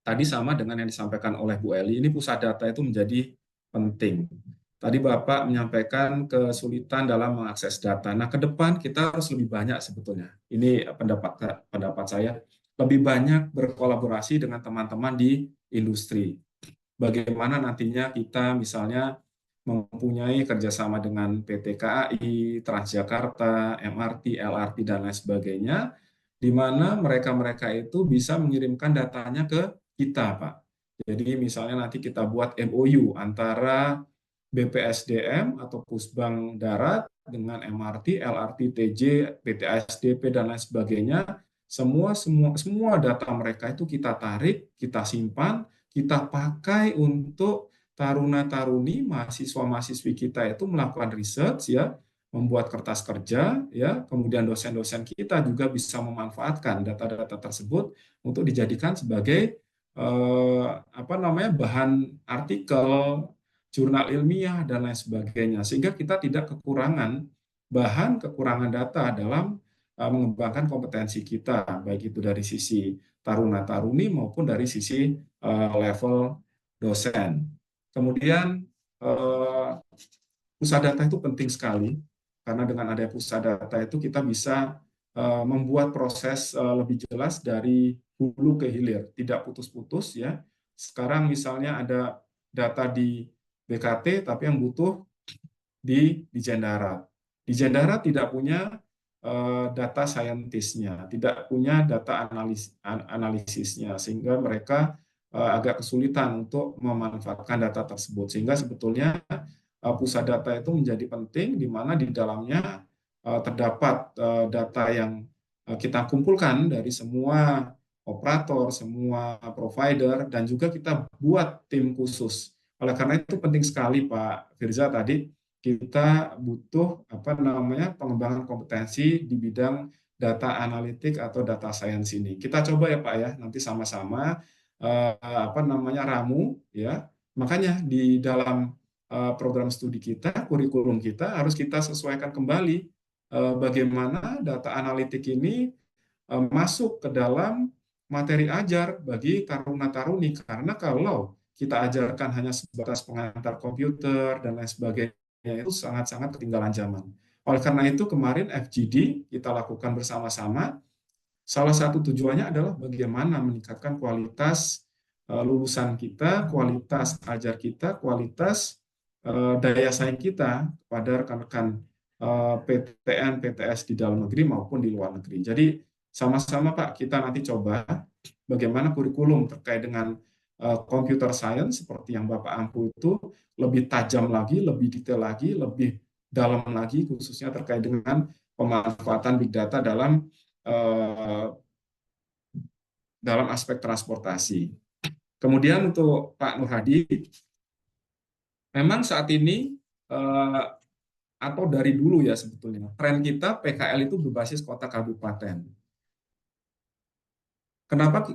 S1: tadi sama dengan yang disampaikan oleh Bu Eli, ini pusat data itu menjadi penting. Tadi Bapak menyampaikan kesulitan dalam mengakses data. Nah, ke depan kita harus lebih banyak sebetulnya. Ini pendapat saya, lebih banyak berkolaborasi dengan teman-teman di industri. Bagaimana nantinya kita misalnya mempunyai kerjasama dengan PT KAI, Transjakarta, MRT, LRT, dan lain sebagainya, di mana mereka-mereka itu bisa mengirimkan datanya ke kita, Pak. Jadi misalnya nanti kita buat MOU antara BPSDM atau Pusbang Darat dengan MRT, LRT, TJ, PT ASDP, dan lain sebagainya. Semua data mereka itu kita tarik, kita simpan, kita pakai untuk taruna-taruni, mahasiswa-mahasiswi kita itu melakukan research, ya, membuat kertas kerja, ya, kemudian dosen-dosen kita juga bisa memanfaatkan data-data tersebut untuk dijadikan sebagai bahan artikel, jurnal ilmiah, dan lain sebagainya, sehingga kita tidak kekurangan bahan, kekurangan data dalam mengembangkan kompetensi kita, baik itu dari sisi taruna-taruni maupun dari sisi level dosen. Kemudian pusat data itu penting sekali, karena dengan adanya pusat data itu kita bisa membuat proses lebih jelas dari hulu ke hilir, tidak putus-putus, ya. Sekarang misalnya ada data di BKT, tapi yang butuh di Dirjen Darat. Dirjen Darat tidak punya data saintisnya, tidak punya data analisisnya, sehingga mereka agak kesulitan untuk memanfaatkan data tersebut. Sehingga sebetulnya pusat data itu menjadi penting, di mana di dalamnya terdapat data yang kita kumpulkan dari semua operator, semua provider, dan juga kita buat tim khusus. Oleh karena itu penting sekali Pak Firza tadi, kita butuh pengembangan kompetensi di bidang data analitik atau data science ini. Kita coba ya Pak ya, nanti sama-sama ramu ya. Makanya di dalam program studi kita, kurikulum kita harus kita sesuaikan kembali bagaimana data analitik ini masuk ke dalam materi ajar bagi taruna-taruni. Karena kalau kita ajarkan hanya sebatas pengantar komputer dan lain sebagainya, itu sangat-sangat ketinggalan zaman. Oleh karena itu kemarin FGD kita lakukan bersama-sama. Salah satu tujuannya adalah bagaimana meningkatkan kualitas lulusan kita, kualitas ajar kita, kualitas daya saing kita kepada rekan-rekan PTN, PTS di dalam negeri maupun di luar negeri. Jadi sama-sama Pak, kita nanti coba bagaimana kurikulum terkait dengan computer science seperti yang Bapak Ampu itu lebih tajam lagi, lebih detail lagi, lebih dalam lagi, khususnya terkait dengan pemanfaatan big data dalam aspek transportasi. Kemudian untuk Pak Nur Hadi, memang saat ini atau dari dulu ya sebetulnya, tren kita PKL itu berbasis kota kabupaten. Kenapa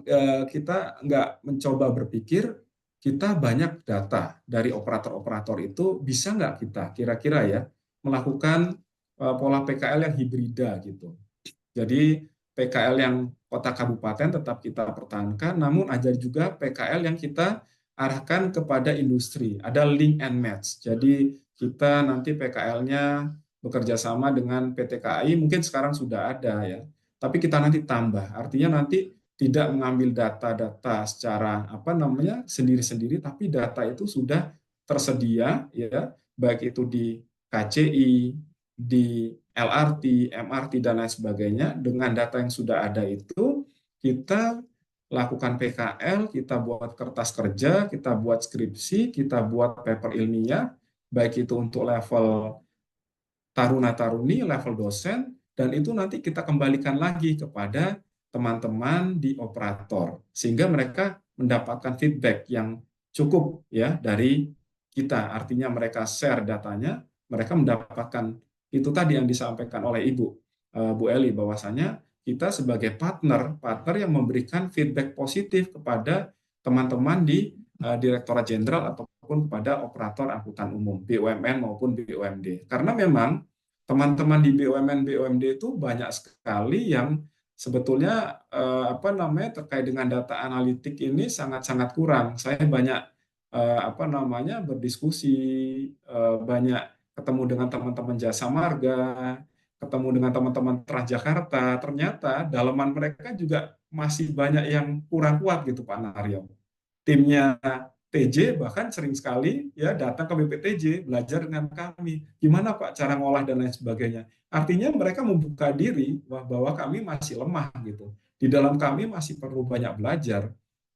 S1: kita nggak mencoba berpikir, kita banyak data dari operator-operator itu, bisa nggak kita kira-kira ya melakukan pola PKL yang hibrida gitu. Jadi PKL yang kota kabupaten tetap kita pertahankan, namun ada juga PKL yang kita arahkan kepada industri. Ada link and match. Jadi kita nanti PKL-nya bekerja sama dengan PT KAI, mungkin sekarang sudah ada ya. Tapi kita nanti tambah. Artinya nanti tidak mengambil data-data secara sendiri-sendiri, tapi data itu sudah tersedia ya, baik itu di KCI, di LRT, MRT dan lain sebagainya. Dengan data yang sudah ada itu kita lakukan PKL, kita buat kertas kerja, kita buat skripsi, kita buat paper ilmiah, baik itu untuk level taruna-taruni, level dosen, dan itu nanti kita kembalikan lagi kepada teman-teman di operator, sehingga mereka mendapatkan feedback yang cukup ya dari kita. Artinya mereka share datanya, mereka mendapatkan itu tadi yang disampaikan oleh Ibu Bu Eli, bahwasanya kita sebagai partner yang memberikan feedback positif kepada teman-teman di Direktorat Jenderal ataupun kepada operator angkutan umum, BUMN maupun BUMD. Karena memang teman-teman di BUMN, BUMD itu banyak sekali yang sebetulnya terkait dengan data analitik ini sangat-sangat kurang. Saya banyak berdiskusi, banyak ketemu dengan teman-teman Jasa Marga, ketemu dengan teman-teman Transjakarta, ternyata dalaman mereka juga masih banyak yang kurang kuat gitu Pak Naryo. Timnya TJ bahkan sering sekali ya datang ke BPTJ belajar dengan kami, gimana Pak cara ngolah dan lain sebagainya. Artinya mereka membuka diri bahwa kami masih lemah gitu. Di dalam kami masih perlu banyak belajar.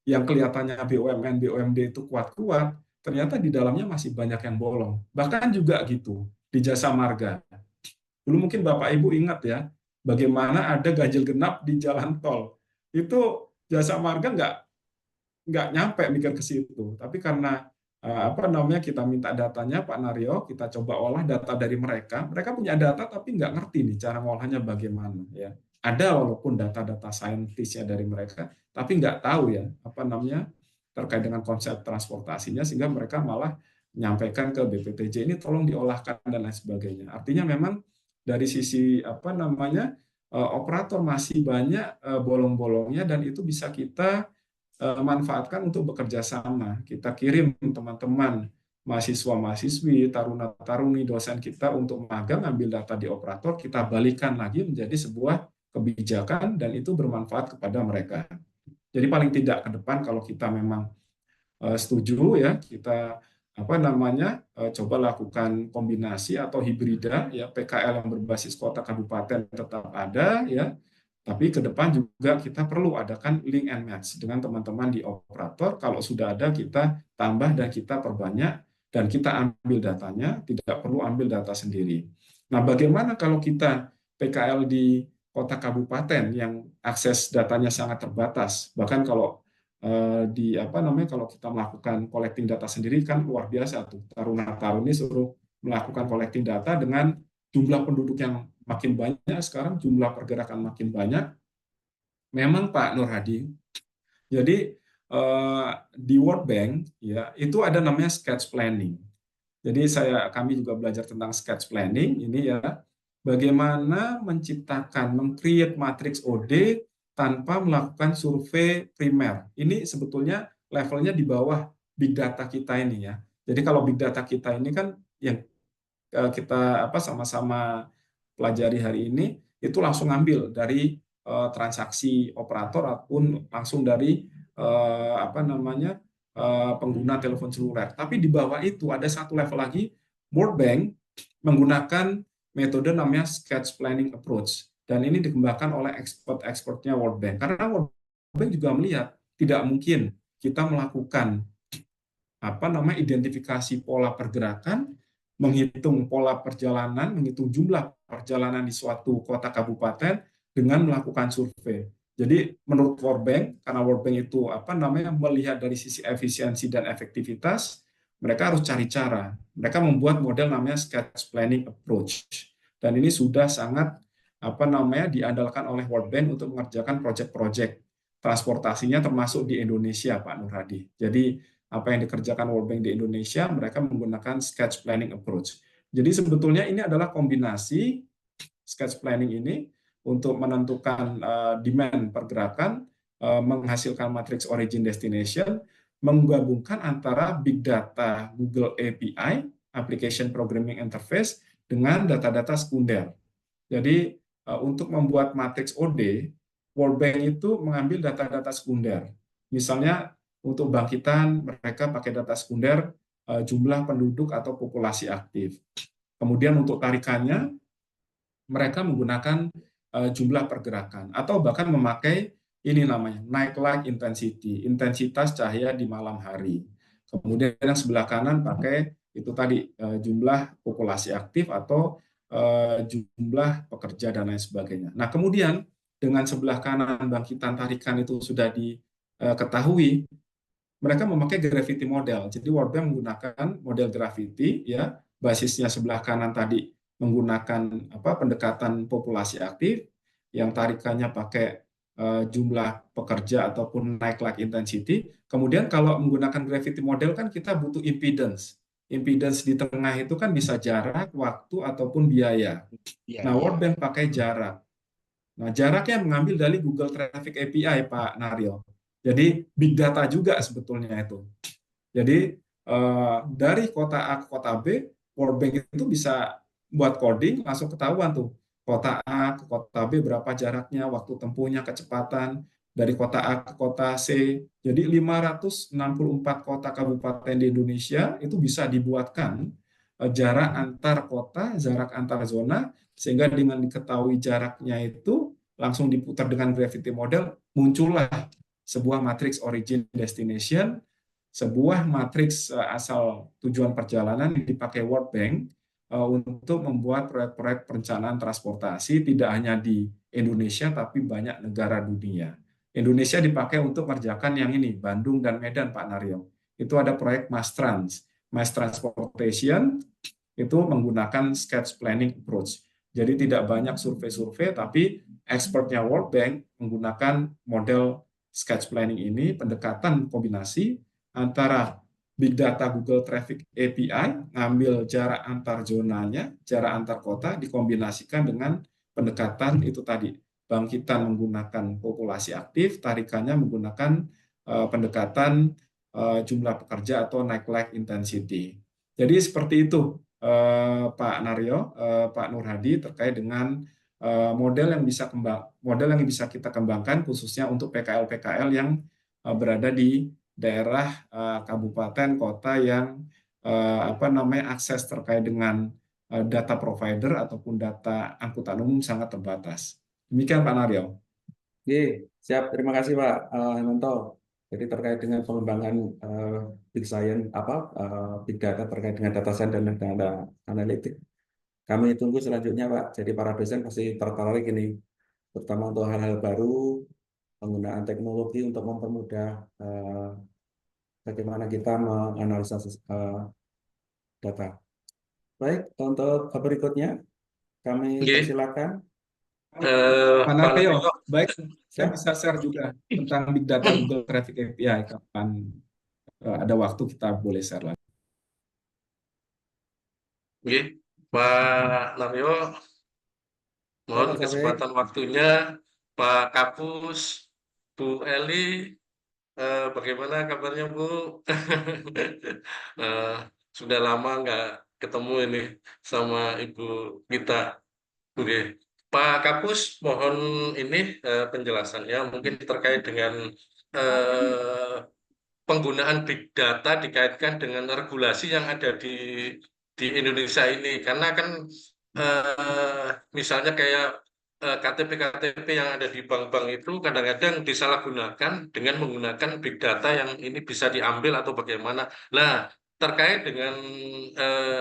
S1: Yang kelihatannya BUMN, BUMD itu kuat-kuat, ternyata di dalamnya masih banyak yang bolong. Bahkan juga gitu di Jasa Marga. Dulu mungkin Bapak Ibu ingat ya, bagaimana ada ganjil genap di jalan tol. Itu Jasa Marga nggak nyampe mikir ke situ. Tapi karena kita minta datanya Pak Naryo, kita coba olah data dari mereka. Mereka punya data tapi nggak ngerti nih cara ngolahnya bagaimana ya. Ada walaupun data-data saintisnya dari mereka, tapi nggak tahu ya terkait dengan konsep transportasinya, sehingga mereka malah menyampaikan ke BPTJ ini tolong diolahkan dan lain sebagainya. Artinya memang dari sisi operator masih banyak bolong-bolongnya, dan itu bisa kita manfaatkan untuk bekerja sama. Kita kirim teman-teman mahasiswa-mahasiswi, taruna-taruni, dosen kita untuk magang, ambil data di operator, kita balikan lagi menjadi sebuah kebijakan, dan itu bermanfaat kepada mereka. Jadi paling tidak ke depan kalau kita memang setuju ya, kita coba lakukan kombinasi atau hibrida ya, PKL yang berbasis kota kabupaten tetap ada ya. Tapi ke depan juga kita perlu adakan link and match dengan teman-teman di operator. Kalau sudah ada kita tambah dan kita perbanyak dan kita ambil datanya, tidak perlu ambil data sendiri. Nah, bagaimana kalau kita PKL di kota kabupaten yang akses datanya sangat terbatas? Bahkan kalau kalau kita melakukan collecting data sendiri kan luar biasa tuh. Taruna-taruni suruh melakukan collecting data dengan jumlah penduduk yang makin banyak sekarang, jumlah pergerakan makin banyak. Memang Pak Nur Hadi, jadi di World Bank ya itu ada namanya sketch planning. Jadi kami juga belajar tentang sketch planning ini ya, bagaimana menciptakan, meng-create matriks OD tanpa melakukan survei primer. Ini sebetulnya levelnya di bawah big data kita ini ya. Jadi kalau big data kita ini kan yang kita sama-sama pelajari hari ini itu langsung ngambil dari transaksi operator ataupun langsung dari pengguna telepon seluler. Tapi di bawah itu ada satu level lagi, World Bank menggunakan metode namanya sketch planning approach. Dan ini dikembangkan oleh expert-expertnya World Bank. Karena World Bank juga melihat tidak mungkin kita melakukan identifikasi pola pergerakan, menghitung pola perjalanan, menghitung jumlah perjalanan di suatu kota kabupaten dengan melakukan survei. Jadi menurut World Bank, karena World Bank itu melihat dari sisi efisiensi dan efektivitas, mereka harus cari cara. Mereka membuat model namanya sketch planning approach. Dan ini sudah sangat diandalkan oleh World Bank untuk mengerjakan proyek-proyek transportasinya termasuk di Indonesia, Pak Nur Hadi. Jadi apa yang dikerjakan World Bank di Indonesia, mereka menggunakan sketch planning approach. Jadi sebetulnya ini adalah kombinasi sketch planning ini untuk menentukan demand pergerakan, menghasilkan matriks origin destination, menggabungkan antara big data Google API, Application Programming Interface, dengan data-data sekunder. Jadi untuk membuat matriks OD, World Bank itu mengambil data-data sekunder. Misalnya untuk bangkitan, mereka pakai data sekunder jumlah penduduk atau populasi aktif. Kemudian untuk tarikannya, mereka menggunakan jumlah pergerakan atau bahkan memakai ini namanya night light intensity, intensitas cahaya di malam hari. Kemudian yang sebelah kanan pakai itu tadi jumlah populasi aktif atau jumlah pekerja dan lain sebagainya. Nah, kemudian dengan sebelah kanan bangkitan tarikan itu sudah diketahui, mereka memakai gravity model. Jadi World Bank menggunakan model gravity ya, basisnya sebelah kanan tadi menggunakan pendekatan populasi aktif, yang tarikannya pakai jumlah pekerja ataupun night light intensity. Kemudian kalau menggunakan gravity model kan kita butuh impedance. Impedance di tengah itu kan bisa jarak, waktu ataupun biaya. Nah, World Bank pakai jarak. Nah, jaraknya mengambil dari Google Traffic API, Pak Naryo. Jadi big data juga sebetulnya itu. Jadi dari kota A ke kota B, World Bank itu bisa buat coding langsung ketahuan tuh kota A ke kota B berapa jaraknya, waktu tempuhnya, kecepatan dari kota A ke kota C. Jadi 564 kota kabupaten di Indonesia itu bisa dibuatkan jarak antar kota, jarak antar zona, sehingga dengan diketahui jaraknya itu langsung diputar dengan gravity model, muncullah sebuah matriks origin destination, sebuah matriks asal tujuan perjalanan yang dipakai World Bank untuk membuat proyek-proyek perencanaan transportasi tidak hanya di Indonesia tapi banyak negara dunia. Indonesia dipakai untuk mengerjakan yang ini, Bandung dan Medan, Pak Naryo. Itu ada proyek Mass Transportation, itu menggunakan sketch planning approach. Jadi tidak banyak survei-survei, tapi expertnya World Bank menggunakan model sketch planning ini, pendekatan kombinasi antara big data Google Traffic API, ngambil jarak antar zonanya, jarak antar kota, dikombinasikan dengan pendekatan itu tadi, bangkitan menggunakan populasi aktif, tarikannya menggunakan pendekatan jumlah pekerja atau night light intensity. Jadi seperti itu Pak Naryo, Pak Nur Hadi, terkait dengan model yang bisa kita kembangkan khususnya untuk PKL-PKL yang berada di daerah kabupaten kota yang akses terkait dengan data provider ataupun data angkutan umum sangat terbatas. Demikian Pak Naryo.
S2: Oke, siap. Terima kasih Pak Hemantho. Jadi terkait dengan pengembangan big science, big data terkait dengan data science dan data analitik, kami tunggu selanjutnya, Pak. Jadi para dosen pasti tertarik ini, terutama untuk hal-hal baru, penggunaan teknologi untuk mempermudah bagaimana kita menganalisa data. Baik, untuk berikutnya kami
S6: Oke.
S2: persilakan.
S1: Pak Naryo,
S6: Naryo.
S1: baik, saya
S2: Siap.
S1: bisa share juga tentang Big Data Google Traffic API kapan ada waktu kita boleh share lagi.
S6: Oke, Pak Naryo, mohon
S2: Pak Safik.
S6: kesempatan waktunya. Pak Kapus, Bu Eli, bagaimana kabarnya Bu? Eh, sudah lama nggak ketemu ini sama Ibu kita. Oke, Pak Kapus, mohon ini penjelasannya mungkin terkait dengan eh, penggunaan big data dikaitkan dengan regulasi yang ada di Indonesia ini, karena kan misalnya kayak KTP-KTP yang ada di bank-bank itu kadang-kadang disalahgunakan dengan menggunakan big data yang ini bisa diambil atau bagaimana. Nah, terkait dengan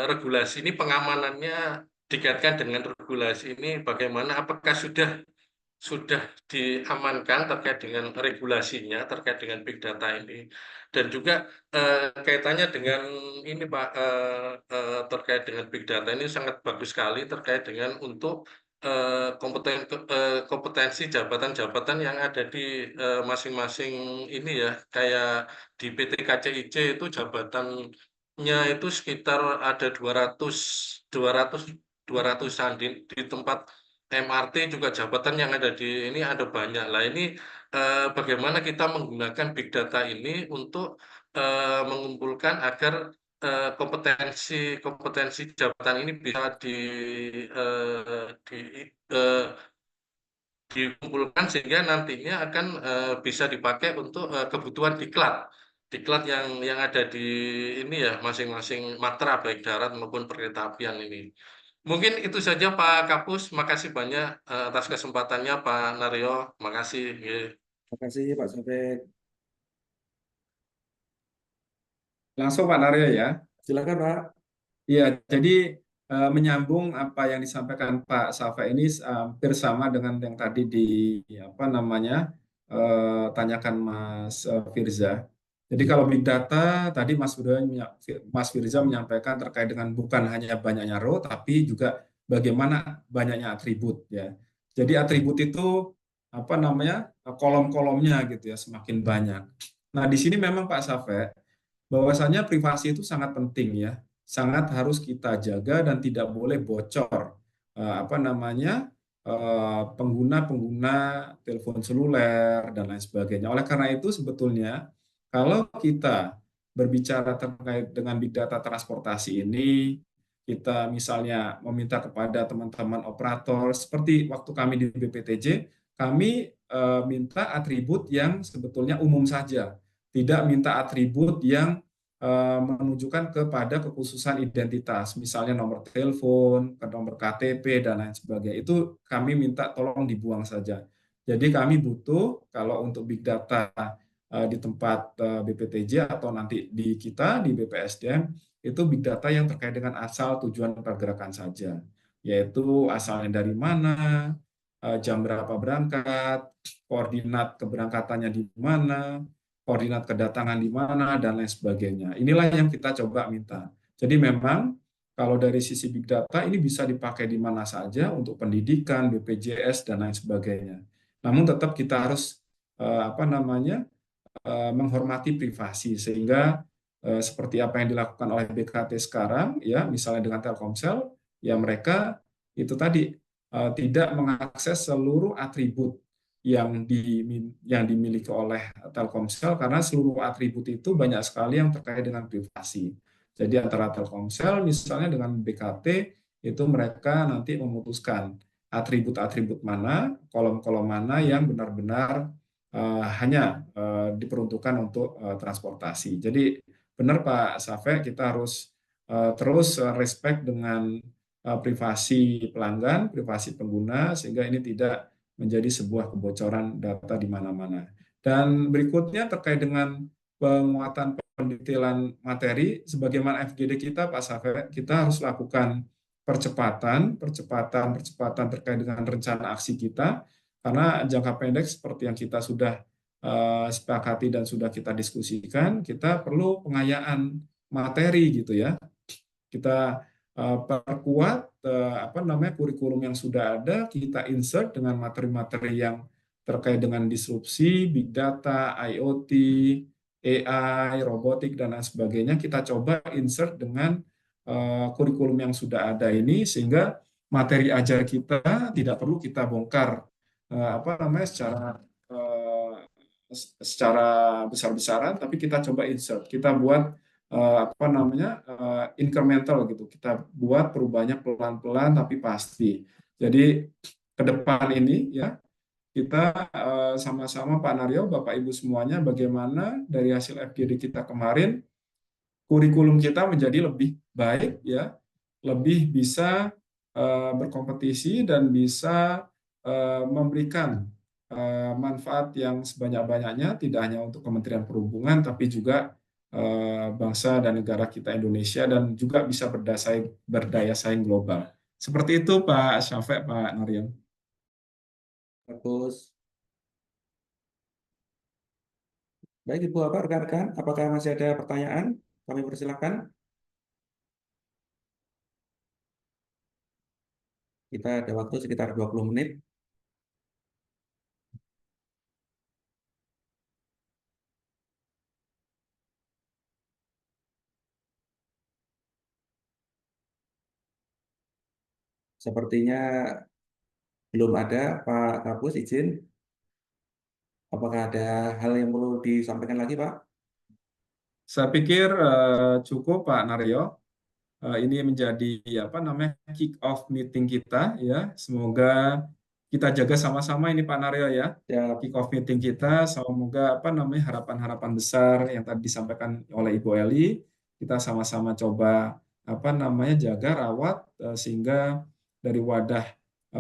S6: regulasi ini, pengamanannya dikaitkan dengan regulasi ini bagaimana? Apakah sudah diamankan terkait dengan regulasinya, terkait dengan big data ini, dan juga kaitannya dengan ini Pak, terkait dengan big data ini sangat bagus sekali terkait dengan untuk kompetensi jabatan-jabatan yang ada di masing-masing ini ya, kayak di PT KCIC itu jabatannya itu sekitar ada 200-an di tempat MRT juga jabatan yang ada di ini ada banyak. Lah ini bagaimana kita menggunakan big data ini untuk mengumpulkan agar kompetensi jabatan ini bisa eh, dikumpulkan sehingga nantinya akan bisa dipakai untuk kebutuhan diklat yang ada di ini ya, masing-masing matra baik darat maupun perkeretaapian ini. Mungkin itu saja Pak Kapus, makasih banyak atas kesempatannya Pak Naryo, makasih.
S2: Terima kasih Pak Safik.
S1: Langsung Pak Naryo ya.
S2: Silakan Pak.
S1: Iya, jadi menyambung apa yang disampaikan Pak Safa ini hampir sama dengan yang tadi tanyakan Mas Firza. Jadi kalau big data tadi Mas Firza menyampaikan terkait dengan bukan hanya banyaknya row tapi juga bagaimana banyaknya atribut ya. Jadi atribut itu kolom-kolomnya gitu ya semakin banyak. Nah, di sini memang Pak Safa bahwasanya privasi itu sangat penting ya, sangat harus kita jaga dan tidak boleh bocor pengguna-pengguna telepon seluler dan lain sebagainya. Oleh karena itu sebetulnya kalau kita berbicara terkait dengan big data transportasi ini, kita misalnya meminta kepada teman-teman operator seperti waktu kami di BPTJ, kami minta atribut yang sebetulnya umum saja. Tidak minta atribut yang menunjukkan kepada kekhususan identitas, misalnya nomor telepon, nomor KTP, dan lain sebagainya. Itu kami minta tolong dibuang saja. Jadi kami butuh, kalau untuk big data di tempat BPTJ atau nanti di kita, di BPSDM, itu big data yang terkait dengan asal tujuan pergerakan saja, yaitu asalnya dari mana, jam berapa berangkat, koordinat keberangkatannya di mana, koordinat kedatangan di mana, dan lain sebagainya. Inilah yang kita coba minta. Jadi memang kalau dari sisi big data ini bisa dipakai di mana saja untuk pendidikan, BPJS, dan lain sebagainya. Namun tetap kita harus menghormati privasi sehingga seperti apa yang dilakukan oleh BKT sekarang, ya misalnya dengan Telkomsel, ya mereka itu tadi tidak mengakses seluruh atribut yang dimiliki oleh Telkomsel karena seluruh atribut itu banyak sekali yang terkait dengan privasi. Jadi antara Telkomsel misalnya dengan BKT itu mereka nanti memutuskan atribut-atribut mana, kolom-kolom mana yang benar-benar hanya diperuntukkan untuk transportasi. Jadi benar Pak Safe, kita harus terus respect dengan privasi pelanggan, privasi pengguna, sehingga ini tidak menjadi sebuah kebocoran data di mana-mana. Dan berikutnya terkait dengan penguatan pendetailan materi, sebagaimana FGD kita, Pak Safet, kita harus lakukan percepatan terkait dengan rencana aksi kita, karena jangka pendek seperti yang kita sudah sepakati dan sudah kita diskusikan, kita perlu pengayaan materi gitu ya. Kita perkuat kurikulum yang sudah ada, kita insert dengan materi-materi yang terkait dengan disrupsi, big data, IoT, AI, robotik, dan lain sebagainya. Kita coba insert dengan kurikulum yang sudah ada ini, sehingga materi ajar kita tidak perlu kita bongkar secara besar-besaran, tapi kita coba insert, kita buat incremental gitu, kita buat perubahannya pelan-pelan tapi pasti. Jadi ke depan ini ya kita sama-sama Pak Naryo, Bapak Ibu semuanya, bagaimana dari hasil FGD kita kemarin kurikulum kita menjadi lebih baik ya, lebih bisa berkompetisi dan bisa memberikan manfaat yang sebanyak-banyaknya, tidak hanya untuk Kementerian Perhubungan, tapi juga bangsa dan negara kita Indonesia, dan juga bisa berdaya saing global. Seperti itu Pak Syafiq, Pak Naryo.
S2: Bagus. Baik Ibu Bapak, rekan-rekan, apakah masih ada pertanyaan? Kami persilakan. Kita ada waktu sekitar 20 menit. Sepertinya belum ada, Pak Kapus, izin. Apakah ada hal yang perlu disampaikan lagi, Pak?
S1: Saya pikir cukup Pak Naryo. Ini menjadi kick off meeting kita ya. Semoga kita jaga sama-sama ini Pak Naryo ya. Kick off meeting kita, semoga harapan-harapan besar yang tadi disampaikan oleh Ibu Eli, kita sama-sama coba jaga, rawat, sehingga dari wadah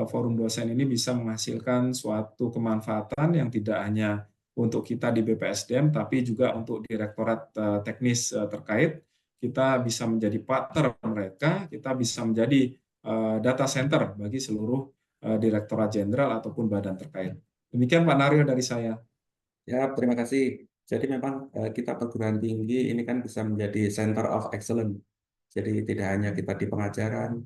S1: forum dosen ini bisa menghasilkan suatu kemanfaatan yang tidak hanya untuk kita di BPSDM, tapi juga untuk direktorat teknis terkait. Kita bisa menjadi partner mereka, kita bisa menjadi data center bagi seluruh direktorat jenderal ataupun badan terkait. Demikian Pak Naryo dari saya.
S2: Ya, terima kasih. Jadi memang kita perguruan tinggi ini kan bisa menjadi center of excellence. Jadi tidak hanya kita di pengajaran,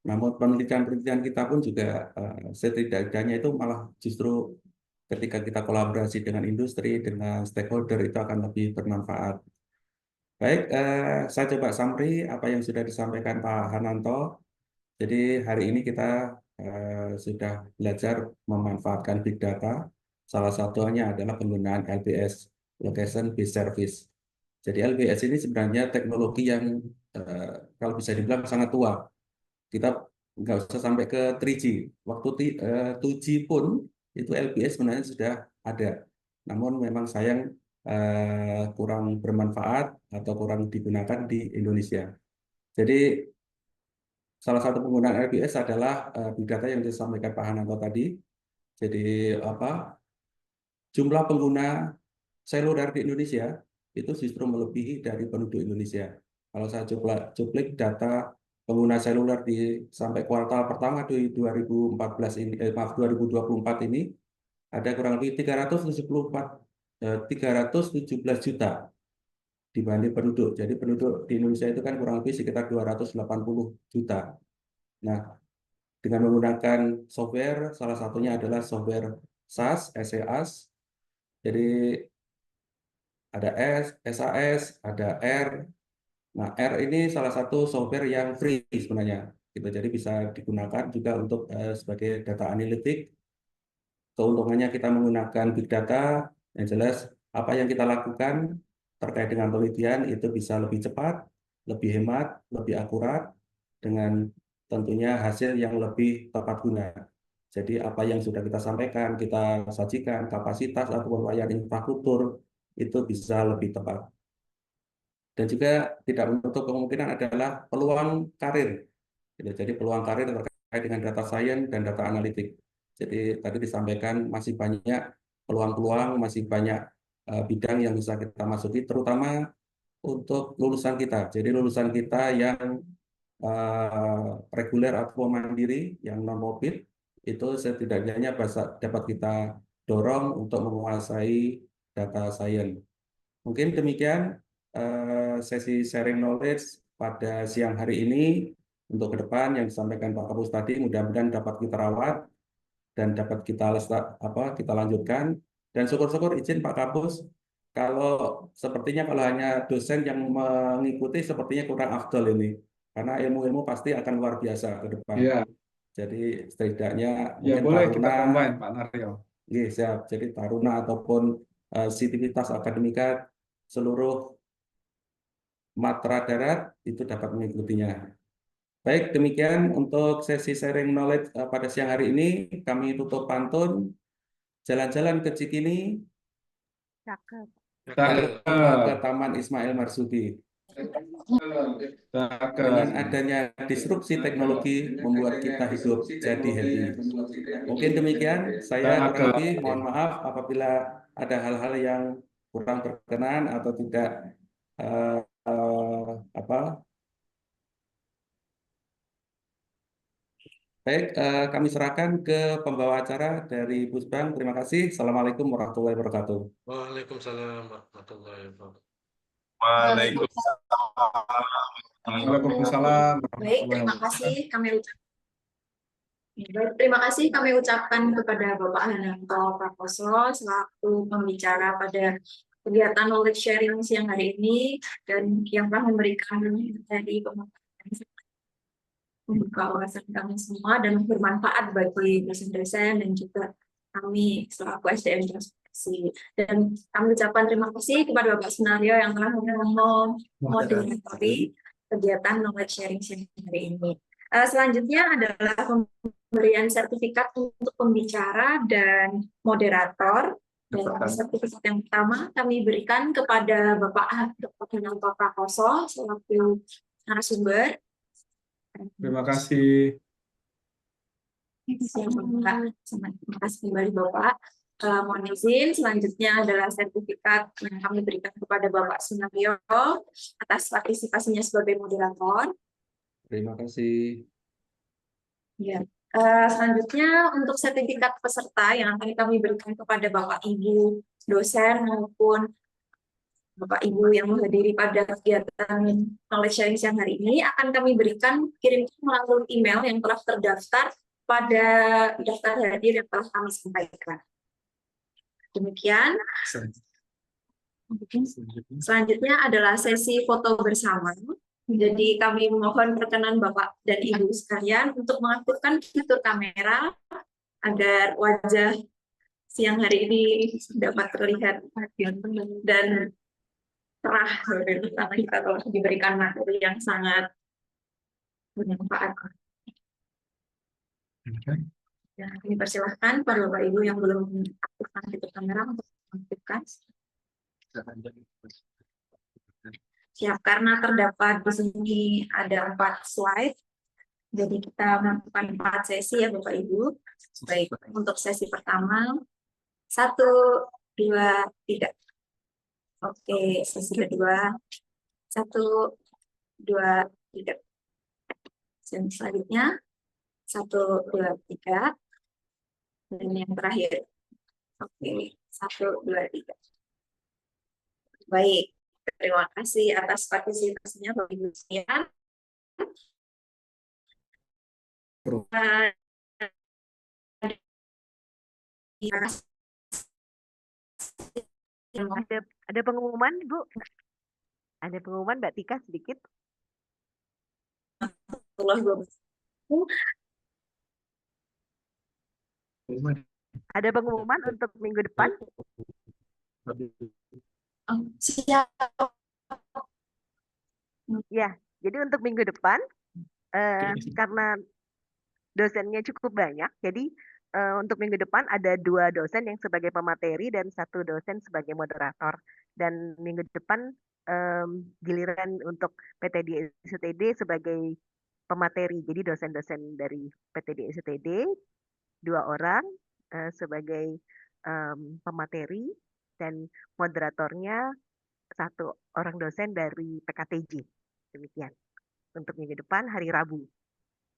S2: namun penelitian-penelitian kita pun juga setidaknya itu malah justru ketika kita kolaborasi dengan industri, dengan stakeholder, itu akan lebih bermanfaat. Baik, saya coba summary apa yang sudah disampaikan Pak Hananto. Jadi hari ini kita sudah belajar memanfaatkan big data. Salah satunya adalah penggunaan LBS, Location Based Service. Jadi LBS ini sebenarnya teknologi yang kalau bisa dibilang sangat tua. Kita nggak usah sampai ke 3G. Waktu 2G pun itu LBS sebenarnya sudah ada. Namun memang sayang kurang bermanfaat atau kurang digunakan di Indonesia. Jadi salah satu penggunaan LBS adalah big data yang disampaikan Pak Hananto tadi. Jadi jumlah pengguna seluler di Indonesia itu justru melebihi dari penduduk Indonesia. Kalau saya cuplik data pengguna seluler sampai kuartal pertama di 2024 ini ada kurang lebih 317 juta dibanding penduduk. Jadi penduduk di Indonesia itu kan kurang lebih sekitar 280 juta. Nah, dengan menggunakan software, salah satunya adalah software SaaS, SaaS. Jadi ada SAS, ada R. Nah, R ini salah satu software yang free sebenarnya. Gitu. Jadi bisa digunakan juga untuk sebagai data analitik. Keuntungannya kita menggunakan big data, yang jelas apa yang kita lakukan terkait dengan penelitian itu bisa lebih cepat, lebih hemat, lebih akurat, dengan tentunya hasil yang lebih tepat guna. Jadi apa yang sudah kita sampaikan, kita sajikan, kapasitas atau layanan infrastruktur itu bisa lebih tepat. Dan juga tidak menutup kemungkinan adalah peluang karir. Jadi peluang karir terkait dengan data science dan data analitik. Jadi tadi disampaikan masih banyak peluang-peluang, masih banyak bidang yang bisa kita masuki, terutama untuk lulusan kita. Jadi lulusan kita yang reguler atau mandiri, yang non-profit, itu setidaknya dapat kita dorong untuk menguasai data science. Mungkin demikian sesi sharing knowledge pada siang hari ini. Untuk ke depan yang disampaikan Pak Kapus tadi, mudah-mudahan dapat kita rawat dan dapat kita lanjutkan. Dan syukur-syukur izin Pak Kapus, kalau sepertinya kalau hanya dosen yang mengikuti sepertinya kurang afdol ini, karena ilmu-ilmu pasti akan luar biasa ke depan.
S1: Iya,
S2: Jadi setidaknya
S1: ya
S2: mungkin
S1: boleh kita
S2: taruna,
S1: combine Pak Naryo.
S2: siap. Jadi taruna ataupun sivitas akademika seluruh matra darat itu dapat mengikutinya. Baik, demikian untuk sesi sharing knowledge pada siang hari ini. Kami tutup pantun. Jalan-jalan ke Cikini,
S7: Cakep.
S2: ke Taman Ismail Marzuki. Dengan
S1: Cakep.
S2: adanya disrupsi teknologi membuat kita hidup jadi happy. Mungkin demikian, saya kurang lebih mohon maaf apabila ada hal-hal yang kurang berkenan atau tidak Baik, kami serahkan ke pembawa acara dari Pusbang. Terima kasih. Assalamualaikum warahmatullahi wabarakatuh.
S6: Waalaikumsalam warahmatullahi wabarakatuh.
S1: Waalaikumsalam.
S8: Baik, terima kasih kami ucapkan kepada Bapak Hananto Prakoso selaku pembicara pada kegiatan knowledge sharing siang hari ini dan yang telah memberikan materi pemaparan membuka wawasan kami semua dan bermanfaat bagi dosen-dosen dan juga kami selaku SDM transportasi. Dan kami ucapkan terima kasih kepada Bapak Sunario yang telah memoderatori kegiatan knowledge sharing siang hari ini. Selanjutnya adalah pemberian sertifikat untuk pembicara dan moderator. Dan sertifikat yang pertama kami berikan kepada Bapak Dr. Hananto Prakoso selaku narasumber.
S1: Terima kasih.
S8: Terima kasih kembali Bapak. Mohon izin, selanjutnya adalah sertifikat yang kami berikan kepada Bapak Sunario atas partisipasinya sebagai moderator.
S2: Terima kasih.
S8: Ya. Selanjutnya untuk sertifikat peserta yang akan kami berikan kepada Bapak Ibu dosen maupun Bapak Ibu yang menghadiri pada kegiatan knowledge sharing siang hari ini akan kami berikan kirimkan melalui email yang telah terdaftar pada daftar hadir yang telah kami sampaikan. Demikian. Selanjutnya adalah sesi foto bersama. Jadi kami mohon perkenan Bapak dan Ibu sekalian untuk mengaktifkan fitur kamera agar wajah siang hari ini dapat terlihat dan cerah karena kita telah diberikan materi yang sangat bermanfaat. Ya, kami persilahkan para Bapak Ibu yang belum mengaktifkan fitur kamera untuk mengaktifkan. Siap, karena terdapat di sini ada 4 slide, jadi kita melakukan 4 sesi ya Bapak Ibu. Baik, untuk sesi pertama, 1, 2, 3. Oke, sesi kedua, 1, 2, 3. Dan selanjutnya, 1, 2, 3. Dan yang terakhir, oke, 1, 2, 3. Baik. Terima kasih atas partisipasinya Bapak Ibu sekalian.
S7: Ada pengumuman, Bu? Ada pengumuman Mbak Tika sedikit? Ada pengumuman untuk minggu depan?
S8: Siap.
S7: Ya, jadi untuk minggu depan, karena dosennya cukup banyak, jadi untuk minggu depan ada 2 dosen yang sebagai pemateri dan 1 dosen sebagai moderator. Dan minggu depan giliran untuk PTD STD sebagai pemateri. Jadi dosen-dosen dari PTD STD 2 orang sebagai pemateri dan moderatornya satu orang dosen dari PKTJ. Demikian untuk minggu depan hari Rabu.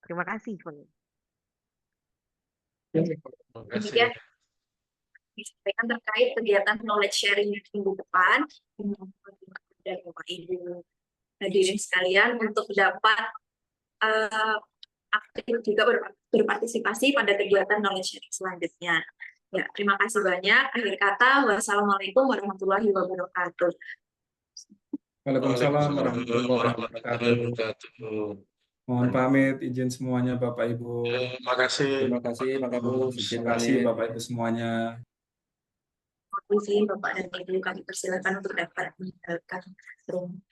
S7: Terima kasih.
S8: Kemudian disampaikan terkait kegiatan knowledge sharing minggu depan dan Bapak Ibu hadirin sekalian untuk dapat aktif juga berpartisipasi pada kegiatan knowledge sharing selanjutnya. Ya, terima kasih banyak. Akhir kata, wassalamualaikum warahmatullahi wabarakatuh.
S1: Waalaikumsalam warahmatullahi wabarakatuh. Mohon pamit, izin semuanya Bapak Ibu.
S6: Terima kasih.
S2: Terima kasih, Pak Kapus. Izin
S1: Terima kasih
S2: pamit.
S1: Bapak Ibu semuanya.
S8: Mohon izin Bapak dan Ibu, kami persilakan untuk dapat meninggalkan room.